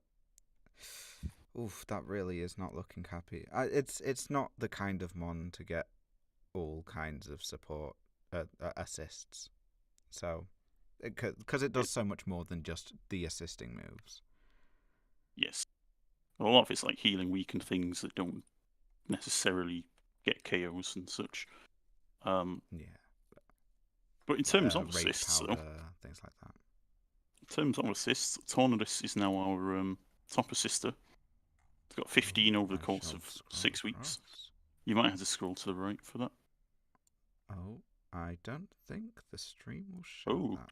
oof, that really is not looking happy. It's not the kind of mon to get all kinds of support assists, so because it does so much more than just the assisting moves. Yes. A lot of it's like healing weakened things that don't necessarily get KOs and such. Yeah. But in terms of Rage assists, powder, though, things like that. in terms of assists, Tornadus is now our top assister. He's got 15 over the I course shall of scroll 6 weeks. across. You might have to scroll to the right for that. Oh, I don't think the stream will show that.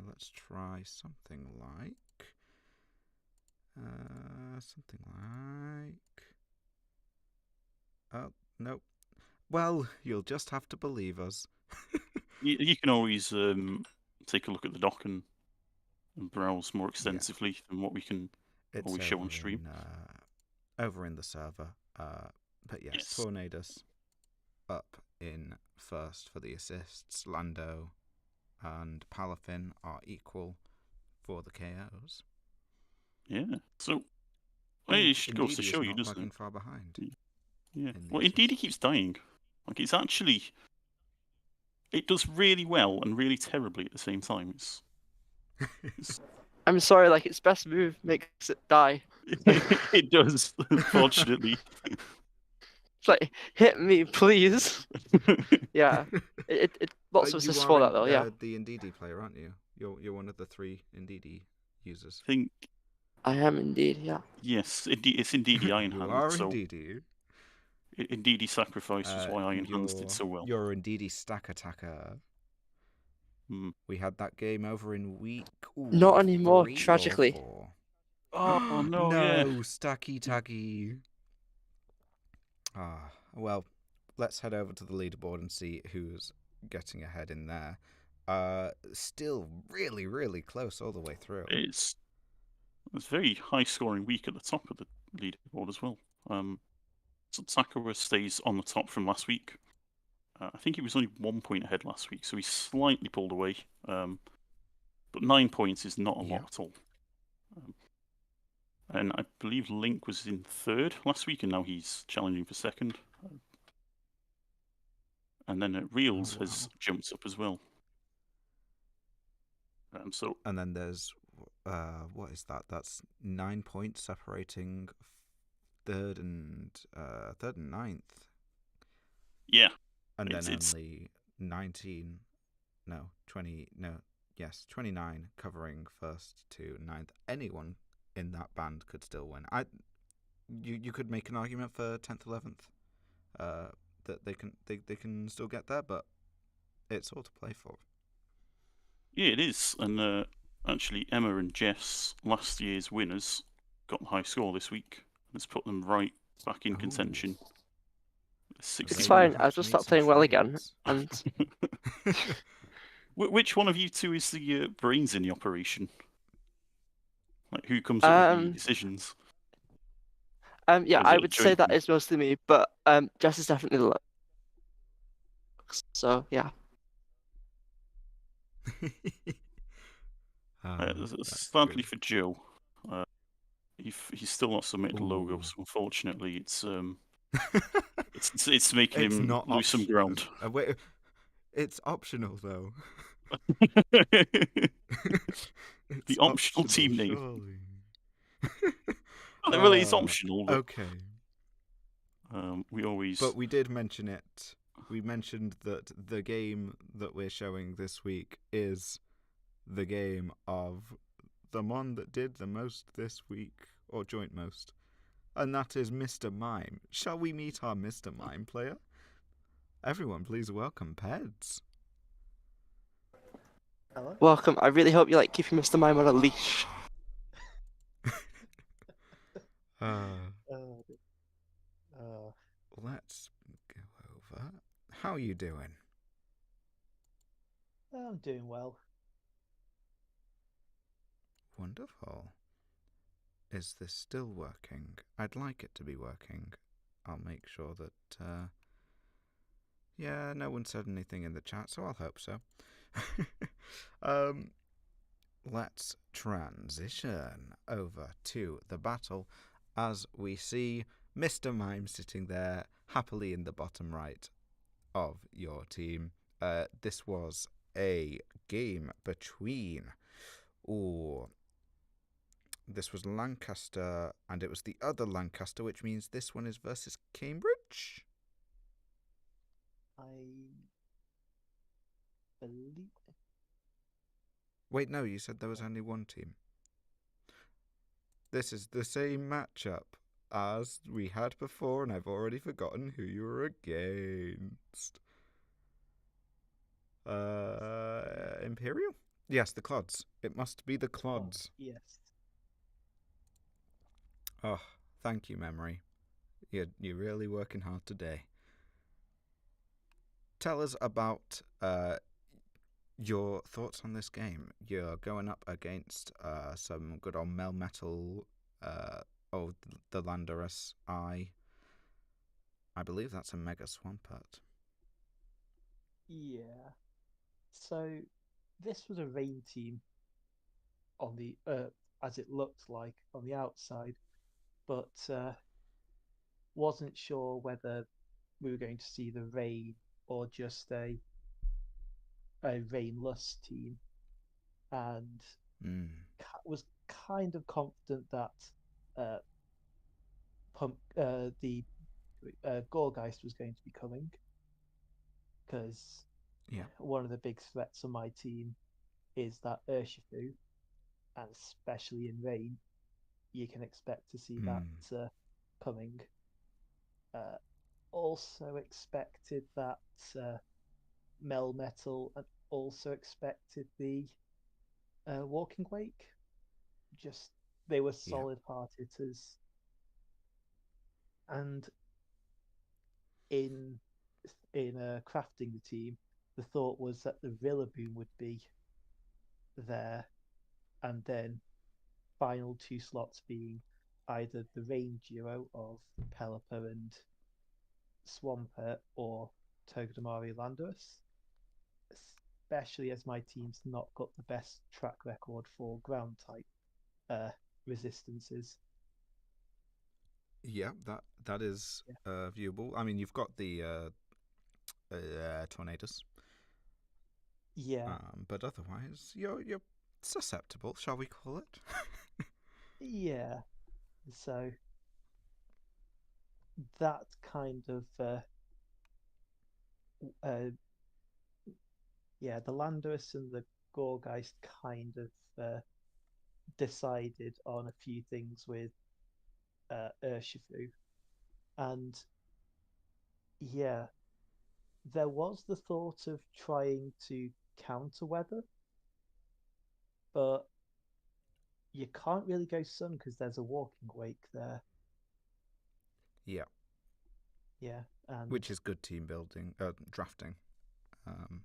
Let's try something like oh, nope. Well, you'll just have to believe us. You can always take a look at the doc and browse more extensively than what we can always show on stream. Over in the server. But yes, Tornadus up in first for the assists. Lando and Palafin are equal for the KOs. Yeah. So it just goes to show you, doesn't it? Far behind. Yeah. Well, indeed, he keeps dying. Like it's actually, it does really well and really terribly at the same time. It's I'm sorry, like its best move makes it die. it does, unfortunately. It's like, hit me, please. Yeah. It lots of assists for that though. Yeah. The Indeedee player, aren't you? You're one of the 3 Indeedee users. I think I am indeed. Yeah. yes, it's indeed Iron You Hand. are So Indeedee. Indeedee sacrifice was why Iron Hands did so well. You're Indeedee stack attacker. We had that game over in week. Not anymore, 3 or tragically. 4. Oh no! No, Yeah. Stacky Tacky. Well, let's head over to the leaderboard and see who's getting ahead in there. Still really, really close all the way through. It's a very high scoring week at the top of the leaderboard as well. So Sakura stays on the top from last week. I think he was only 1 point ahead last week, so he slightly pulled away. But 9 points is not a lot at all. And I believe Link was in third last week, and now he's challenging for second. And then Reels has jumped up as well. And then there's what is that? That's 9 points separating third and ninth. Yeah. And then only 29 covering first to ninth. Anyone in that band could still win. you could make an argument for 10th, 11th, that they can still get there, but it's all to play for. Yeah, it is. And actually, Emma and Jess, last year's winners, got the high score this week. And has put them right back in contention. It's fine. I just stopped playing well again. And which one of you two is the brains in the operation? Like, who comes up with the decisions? Yeah, I would say that is mostly me, but Jess is definitely the looks. So yeah. Sadly for Joe, he's still not submitted a logo, so unfortunately, it's making him lose some ground. Wait, it's optional though. The optional team name. Well, it's optional. But, okay. But we did mention it. We mentioned that the game that we're showing this week is the game of the one that did the most this week, or joint most, and that is Mr. Mime. Shall we meet our Mr. Mime player? Everyone, please welcome Peds. Hello? Welcome. I really hope you like keeping Mr. Mime on a leash. Let's go over. How are you doing? I'm doing well. Wonderful. Is this still working? I'd like it to be working. I'll make sure that, yeah, no one said anything in the chat, so I'll hope so. Let's transition over to the battle as we see Mr. Mime sitting there happily in the bottom right of your team. This was a game between... this was Lancaster, and it was the other Lancaster, which means this one is versus Cambridge? I believe... Wait, no, you said there was only one team. This is the same matchup as we had before, and I've already forgotten who you were against. Imperial? Yes, the Clods. It must be the Clods. Oh, yes. Oh, thank you, Memory. You're really working hard today. Tell us about your thoughts on this game. You're going up against some good old Melmetal, the Landorus I believe that's a Mega Swampert. Yeah. So this was a rain team on the as it looked like on the outside, but wasn't sure whether we were going to see the rain or just a rainless team, and was kind of confident that the Gorgeist was going to be coming, because one of the big threats on my team is that Urshifu, and especially in rain, you can expect to see that coming. Also expected that Melmetal, and also expected the Walking Wake. Just they were solid hard hitters, and in crafting the team, the thought was that the Rillaboom would be there, and then final two slots being either the rain duo of Pelipper and Swampert or Togedemaru Landorus, especially as my team's not got the best track record for ground type resistances. Yeah, that is viewable. I mean, you've got the Tornadus. Yeah. But otherwise, you're susceptible, shall we call it? Yeah. So that kind of the Landorus and the Gorgeist kind of decided on a few things with Urshifu, and yeah, there was the thought of trying to counter weather, but you can't really go sun because there's a walking wake there. Yeah. Yeah, and Which is good team building, drafting.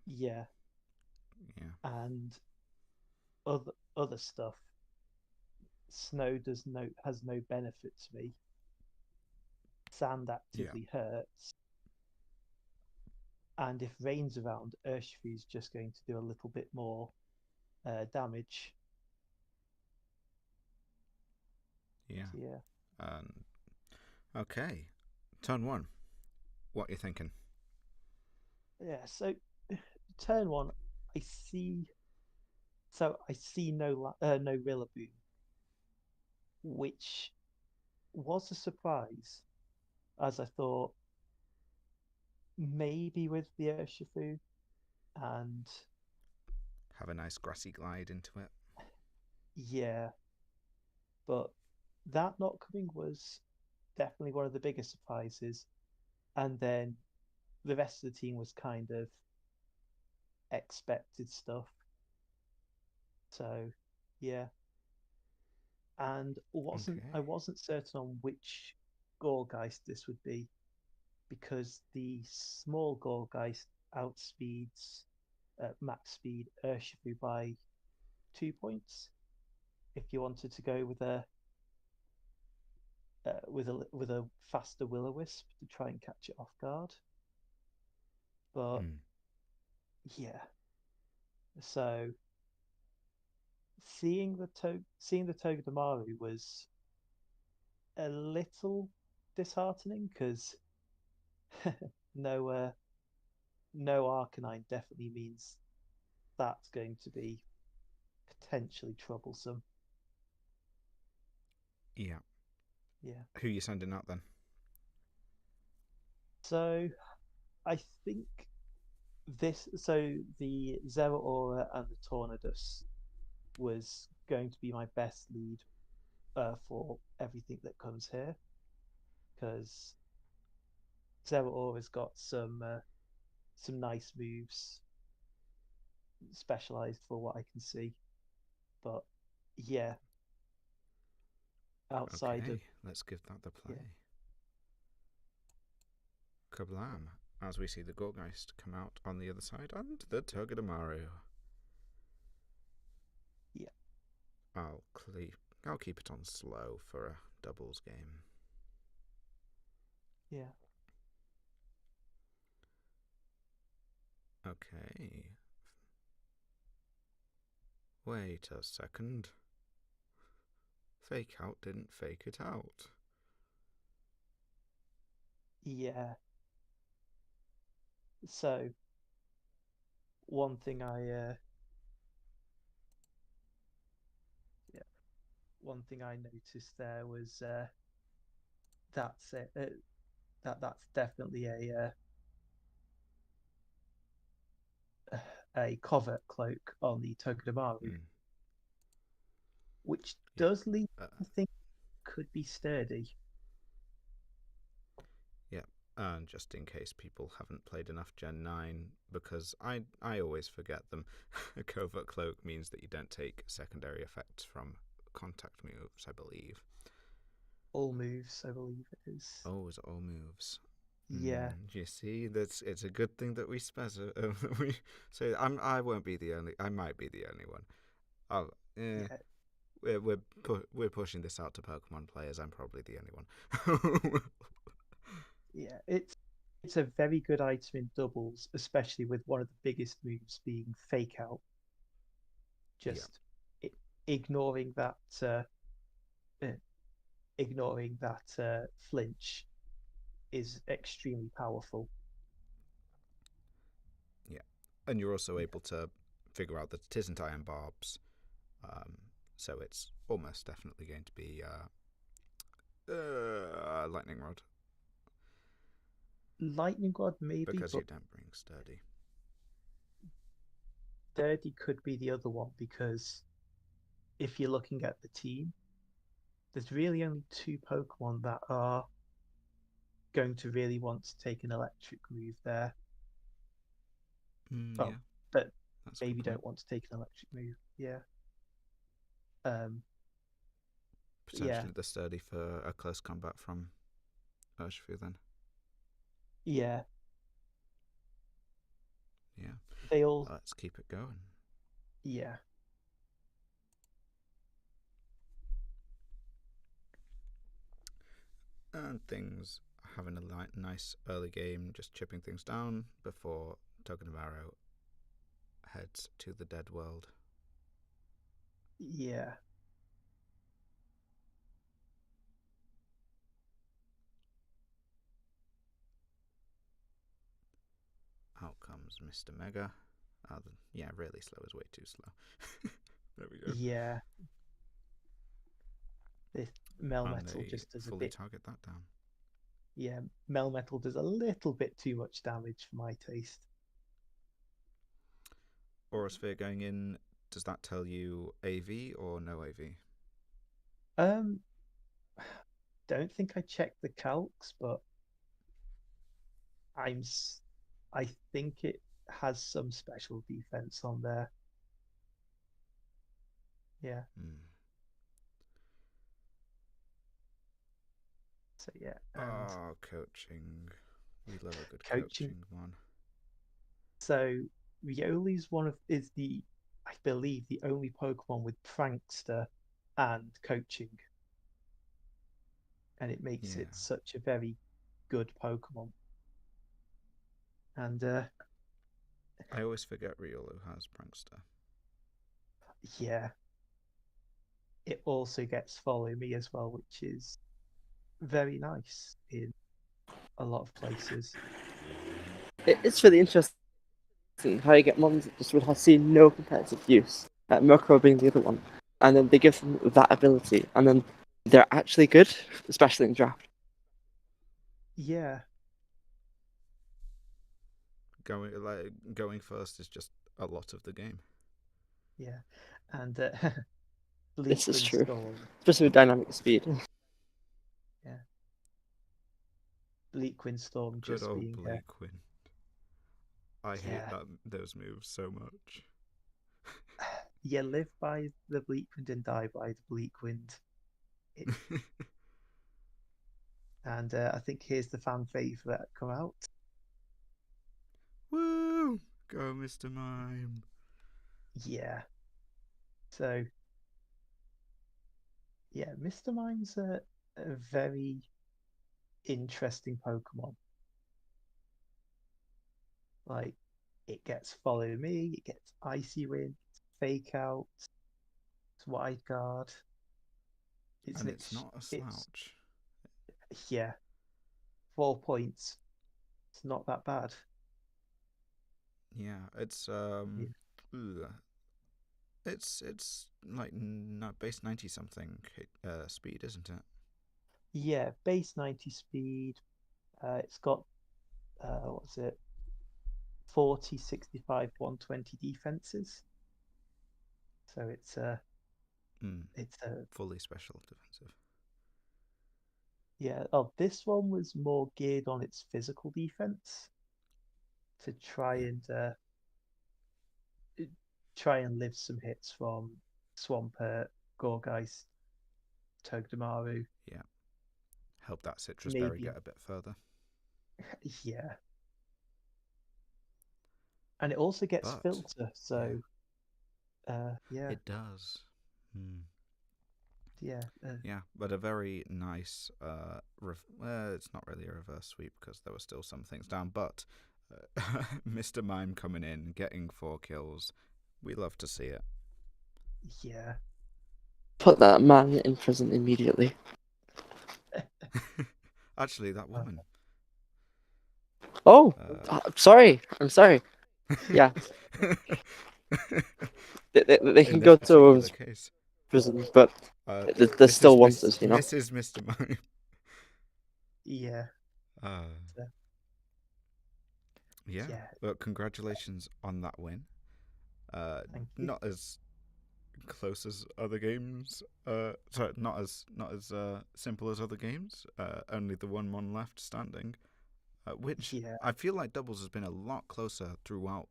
yeah, Yeah. and other stuff. Snow has no benefit to me. Sand actively hurts, and if rain's around, Urshifu is just going to do a little bit more damage. Yeah. So, yeah. Okay. Turn 1. What are you thinking? Yeah, so turn 1, I see. So I see no Rillaboom, which was a surprise, as I thought maybe with the Urshifu, and Have a nice grassy glide into it. yeah, but that not coming was definitely one of the biggest surprises. And then the rest of the team was kind of expected stuff. So yeah, and I wasn't certain on which Gorgeist this would be, because the small Gorgeist outspeeds max speed Urshifu by 2 points. If you wanted to go with a with a faster Will-O-Wisp to try and catch it off guard, but yeah. So seeing the Togedemaru was a little disheartening because no no Arcanine definitely means that's going to be potentially troublesome. Yeah. Yeah. Who are you sending out then? So I think the Zeraora and the Tornadus was going to be my best lead for everything that comes here, because Zeraora's got some nice moves, specialized for what I can see. But yeah, outside of let's give that the play. Yeah. Kablam! As we see the Gorgeist come out on the other side, and the Togedemaru. Yeah. I'll keep it on slow for a doubles game. Yeah. Okay. Wait a second. Fake out didn't fake it out. Yeah. So one thing I noticed there was that's it. That's definitely a covert cloak on the Togedemaru, which does lead me to think could be sturdy. Yeah, and just in case people haven't played enough Gen 9, because I always forget them, a covert cloak means that you don't take secondary effects from contact moves, I believe. All moves, I believe it is. Oh, is it all moves? Yeah. You see, it's a good thing that we say. I won't be the only. I might be the only one. Oh, yeah. We're pushing this out to Pokemon players. I'm probably the only one. Yeah, it's a very good item in doubles, especially with one of the biggest moves being Fake Out. Just ignoring that flinch is extremely powerful. Yeah, and you're also able to figure out that it isn't Iron Barbs, so it's almost definitely going to be Lightning Rod. Lightning Rod maybe, because you don't bring Sturdy. Sturdy could be the other one, because if you're looking at the team, there's really only 2 Pokemon that are going to really want to take an electric move there. Yeah, but that's a maybe good don't want to take an electric move. Yeah. Potentially the sturdy for a close combat from Urshifu then. Yeah. Yeah. They all. Let's keep it going. Yeah. And things having a nice early game, just chipping things down before Togedemaru heads to the dead world. Yeah. Out comes Mr. Mega. Yeah, really slow is way too slow. There we go. Yeah. This Melmetal And just does a fully bit. target that down. Yeah, Melmetal does a little bit too much damage for my taste. Aura Sphere going in, does that tell you AV or no AV? Don't think I checked the calcs, but I think it has some special defense on there. Yeah. So yeah. Coaching. We love a good Coaching. coaching one. So Rioli's I believe, the only Pokemon with Prankster and coaching. And it makes it such a very good Pokemon. And I always forget Riolu has Prankster. Yeah. It also gets Follow Me as well, which is very nice in a lot of places. It's really interesting how you get mons that just would have seen no competitive use, Murkrow being the other one, and then they give them that ability, and then they're actually good, especially in draft. Yeah. Going first is just a lot of the game. Yeah. And This is true, Storm. especially with dynamic speed. Yeah. Bleakwind Storm Good just old being Bleakwind. I hate those moves so much. You live by the Bleakwind and die by the Bleakwind. And I think here's the fan favourite come out. Woo! Go, Mr. Mime. Yeah. So, yeah, Mr. Mime's a very interesting Pokemon. Like, it gets Follow Me, it gets Icy Wind, Fake Out, it's Wide Guard. It's not a slouch. Yeah. 4 points. It's not that bad. Yeah, it's it's like base 90 something speed, isn't it? Yeah, base 90 speed. It's got what's it? 40, 65, 120 defenses. So it's a fully special defensive. Yeah. Oh, this one was more geared on its physical defense to try and live some hits from Swampert, Gorgeist, Togedemaru. Yeah. Help that Citrus Berry get a bit further. Yeah. And it also gets Filter, so yeah. It does. Yeah. Yeah, but a very nice it's not really a reverse sweep because there were still some things down, but Mr. Mime coming in, getting 4 kills. We love to see it. Yeah. Put that man in prison immediately. Actually, that woman. Oh, I'm sorry. Yeah. they can go to a woman's prison, but they're still wanted, you know? This is Mr. Mime. Yeah. Yeah. Well, congratulations on that win. Not as close as other games. Sorry, not as simple as other games. Only the 1-1 left standing, which I feel like doubles has been a lot closer throughout.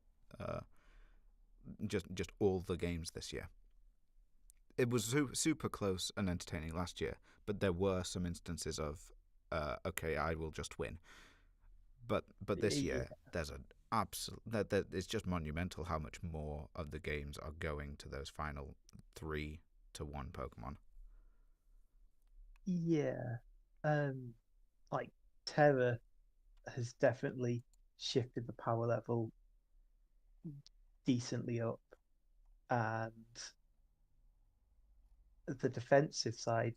Just all the games this year. It was super close and entertaining last year, but there were some instances of, okay, I will just win. But this year, there's an absolute that it's just monumental how much more of the games are going to those final 3-1 Pokemon. Yeah, like Terra has definitely shifted the power level decently up, and the defensive side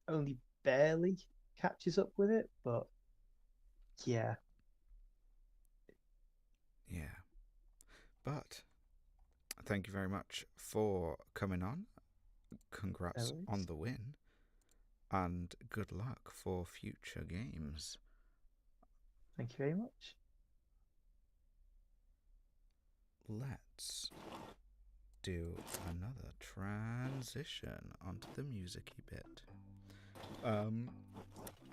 only barely catches up with it, but yeah. But thank you very much for coming on. Congrats on the win, and good luck for future games. Thank you very much. Let's do another transition onto the musicy bit.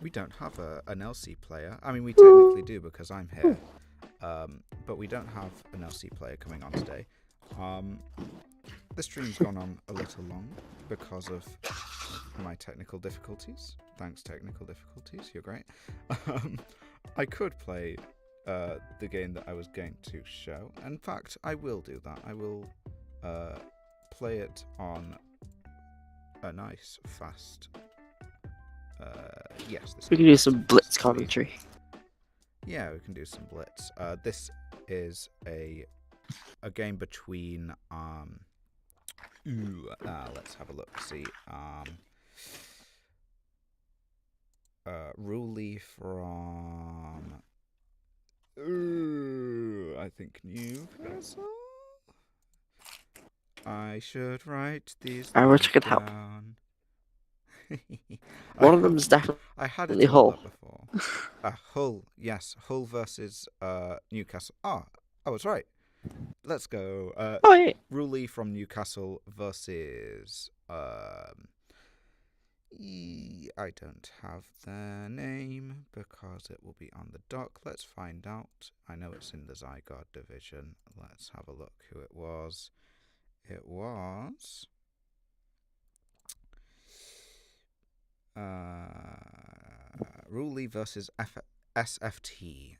We don't have an LC player. I mean, we technically do because I'm here. But we don't have an LC player coming on today. The stream's gone on a little long because of my technical difficulties. Thanks, technical difficulties. You're great. I could play the game that I was going to show. In fact, I will do that. I will play it on a nice, fast... yes. We can do some Blitz commentary. Yeah, we can do some Blitz. This is a game between let's have a look. See, Ruli from I think Newcastle. I should write these. I wish I could help. One of them is definitely I had it Hull. Before. Hull, yes, Hull versus Newcastle. I was right. Let's go. yeah. Ruli from Newcastle versus I don't have their name because it will be on the dock. Let's find out. I know it's in the Zygarde division. Let's have a look who it was. It was Ruli versus SFT.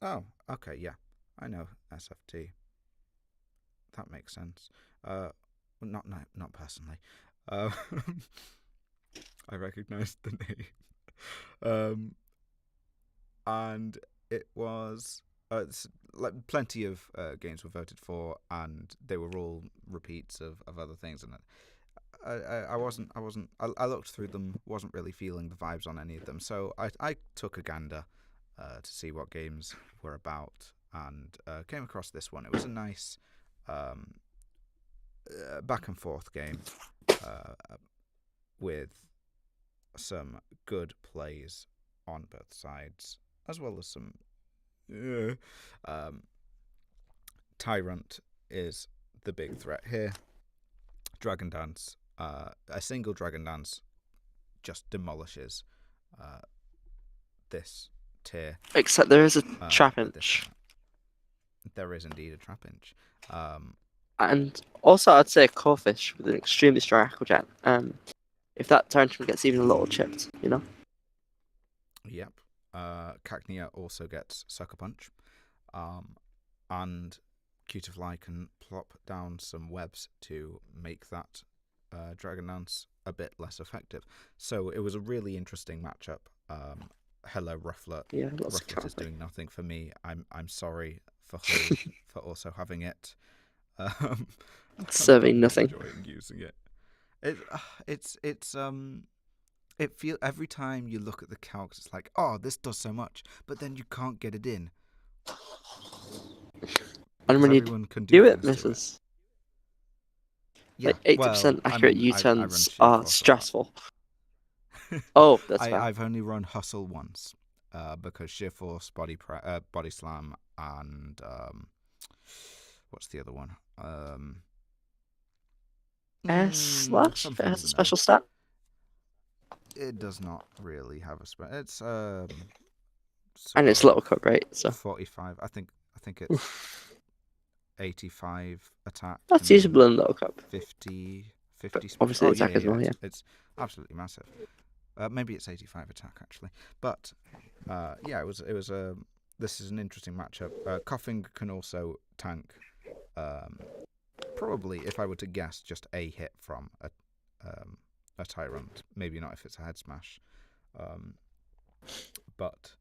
Oh, okay, yeah. I know SFT. That makes sense. Not personally. I recognized the name. And it was like plenty of games were voted for, and they were all repeats of other things. And I looked through them, wasn't really feeling the vibes on any of them. So I took a gander to see what games were about, and came across this one. It was a nice back and forth game with some good plays on both sides, as well as some Tyrant is the big threat here. Dragon Dance, a single Dragon Dance just demolishes this tier. Except there is a trap inch. There is indeed a trap inch. And also I'd say a Corfish with an extremely strong Aquajet. If that Tyrantrum gets even a little chipped, you know? Yep. Cacnea also gets Sucker Punch. And Cutiefly can plop down some webs to make that Dragon Dance a bit less effective. So it was a really interesting matchup. Hello, Rufflet. Yeah, Rufflet is doing nothing for me. I'm sorry for Hull for also having it. Serving nothing. Enjoying using it. It feel every time you look at the calcs, it's like, oh, this does so much, but then you can't get it in. And when you do it, misses. Yeah, like 80% accurate U-turns are stressful. Oh, that's fine. I've only run Hustle once, because Sheer Force, Body Slam, and what's the other one? Slash? If it something has a with an special stat? It does not really have a special. It's And it's Little Cup, right? So 45. I think it's 85 attack. that's usable in Little Cup. 50 But special. obviously attack as well, yeah. It's absolutely massive. Maybe it's 85 attack actually, but yeah, it was this is an interesting matchup. Coughing can also tank. Probably, if I were to guess, just a hit from a Tyrant. Maybe not if it's a head smash. But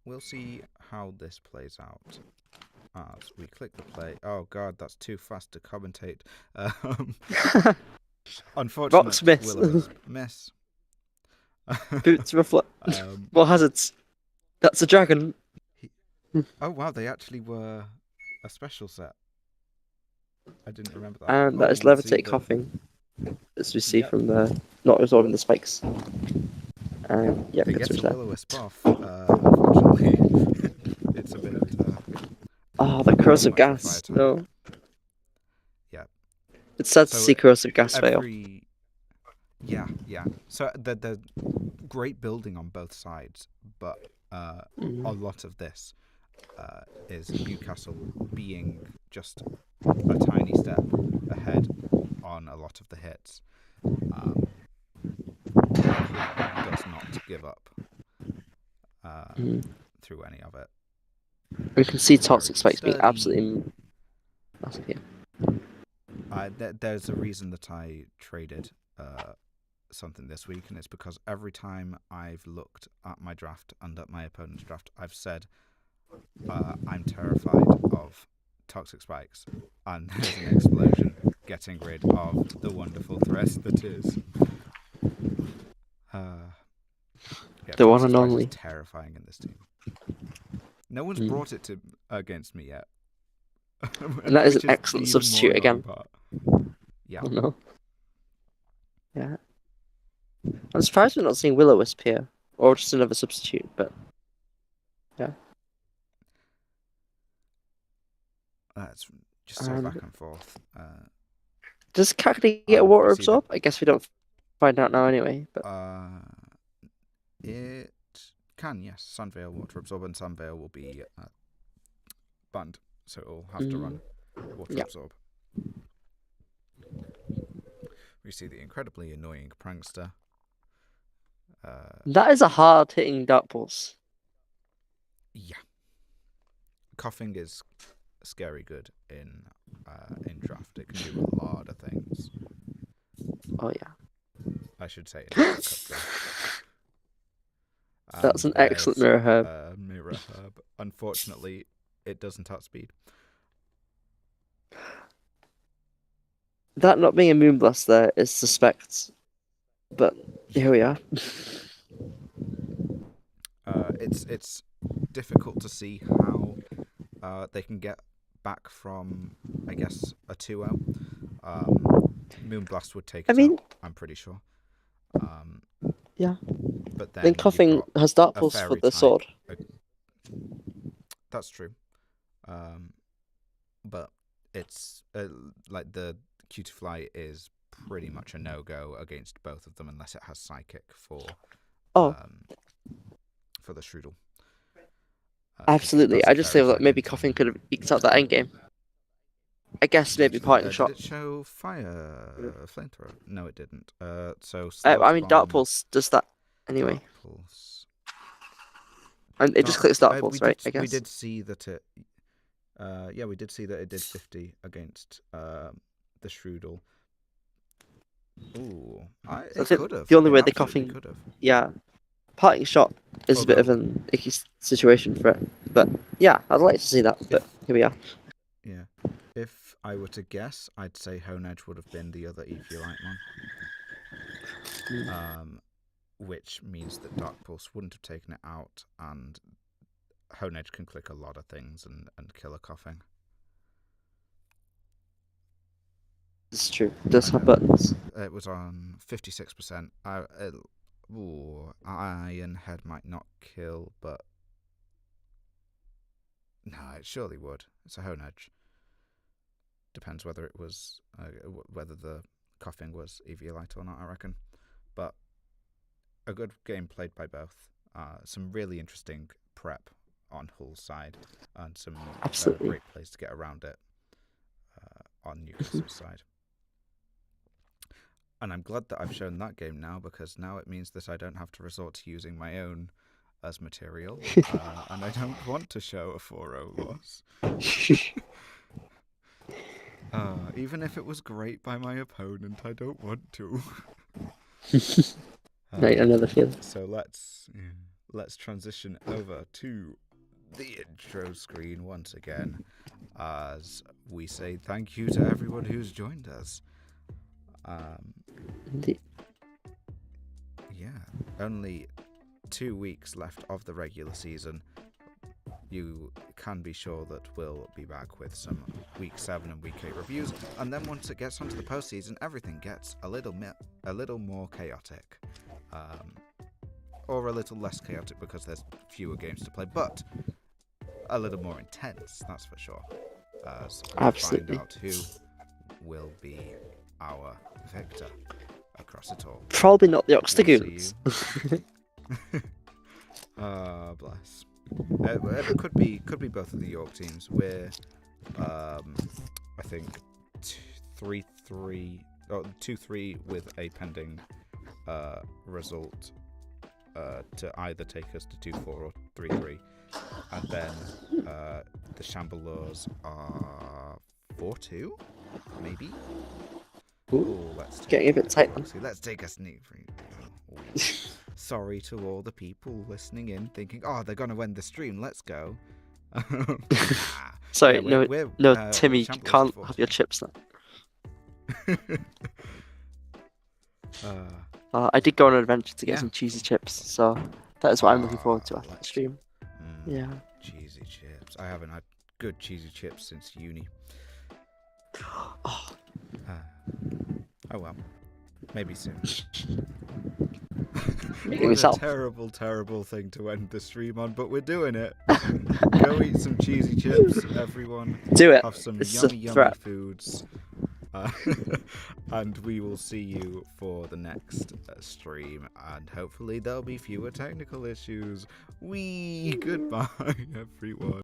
we'll see how this plays out as we click the play. Oh god, that's too fast to commentate. Unfortunately, Rocks miss. Miss. Boots reflect. What hazards? That's a dragon. Oh wow, they actually were a special set. I didn't remember that. And that is Levitate Coughing, as we see from the not absorbing the spikes. Yeah, It good gets a switch there. Will-O-Wisp off. Unfortunately, it's a bit. Oh, the corrosive much of a fire gas. type. No. Yeah. It's sad to So see corrosive gas fail. Yeah. So the great building on both sides, but a lot of this is Newcastle being just a tiny step ahead on a lot of the hits. Does not give up through any of it. We can see Toxic Very Spikes being sturdy. absolutely massive here. There's a reason that I traded something this week, and it's because every time I've looked at my draft and at my opponent's draft, I've said I'm terrified of Toxic Spikes, and there's an explosion getting rid of the wonderful threat that is. Yeah, The one Toxic and Spikes only. is terrifying in this team. No one's brought it against me yet. And that is which an excellent the even substitute more again. annoying part. Yeah. Oh no. Yeah. I'm surprised we're not seeing Will-O-Wisp here. Or just another substitute, but yeah. It's just so back and forth. Does Cacti get a we water see that- absorb? I guess we don't find out now anyway. But It can, yes. Sunveil, Water Absorb, and Sunveil will be banned, so it will have to run Water Yeah. Absorb. We see the incredibly annoying Prankster. that is a hard hitting Dark Pulse. Yeah. Coughing is scary good in draft. It can do a lot of things. Oh yeah. I should say in World Cup draft. That's an And excellent there's, Mirror Herb. Mirror Herb. Unfortunately, it doesn't outspeed. That not being a Moonblast there is suspect. But here we are. It's difficult to see how they can get back from, I guess, a 2-0. Moonblast would take it out, I'm pretty sure. Yeah. But then Then you've Coughing got has Dark a Pulse for fairy the type. sword. That's true. But it's like the Cutifly is pretty much a no-go against both of them unless it has Psychic for the Strudel. Absolutely. That's I a just fairy feel that type. maybe Coughing could have eked out that endgame. I guess maybe Parting Shot. Did it show fire flamethrower? No, it didn't. So I mean, Dark Bomb, Pulse does that anyway. Dark Pulse. And it just clicks Dark Pulse, right? I guess. We did see that it. Yeah, we did see that it did 50 against the Strudel. Ooh, it could have. The only way the absolutely Coughing, could have. yeah, Parting Shot is a bit of an icky situation for it. But yeah, I'd like to see that. But here we are. Yeah, if I were to guess, I'd say Hone Edge would have been the other Ethiolite one. Which means that Dark Pulse wouldn't have taken it out, and Hone Edge can click a lot of things and kill a Coughing. It's true. It does have buttons. It was on 56%. Iron Head might not kill, but no, it surely would. It's a hone edge. Depends whether it was whether the coughing was Eviolite or not, I reckon. But a good game played by both. Some really interesting prep on Hull's side, and some great plays to get around it on Newcastle's side. And I'm glad that I've shown that game now, because now it means that I don't have to resort to using my own as material, and I don't want to show a 4-0 loss. Even if it was great by my opponent, I don't want to. Right, another feeling. So let's transition over to the intro screen once again, as we say thank you to everyone who's joined us. Indeed. Yeah, only 2 weeks left of the regular season. You can be sure that we'll be back with some Week 7 and Week 8 reviews, and then once it gets onto the postseason, everything gets a little more chaotic. Or a little less chaotic because there's fewer games to play, but a little more intense, that's for sure. As we Absolutely. find out who will be our victor across it all. Probably not the Oxtagoons. Bless. It could be both of the York teams. We're, I think, 2-3 with a pending result to either take us to 2-4 or 3-3, and then the Chambalors are 4-2, maybe. Ooh, let's getting a bit tight. Let's take a sneak preview. Sorry to all the people listening in, thinking, "Oh, they're gonna win the stream. Let's go." Sorry, yeah, Timmy, you can't have your chips then. I did go on an adventure to get some cheesy chips, so that is what I'm looking forward to after the stream. Yeah. Cheesy chips. I haven't had good cheesy chips since uni. Oh well. Maybe soon. What a terrible, terrible thing to end the stream on, but we're doing it. Go eat some cheesy chips, everyone. Do it. Have some It's yummy foods. And we will see you for the next stream, and hopefully there'll be fewer technical issues. Goodbye, everyone.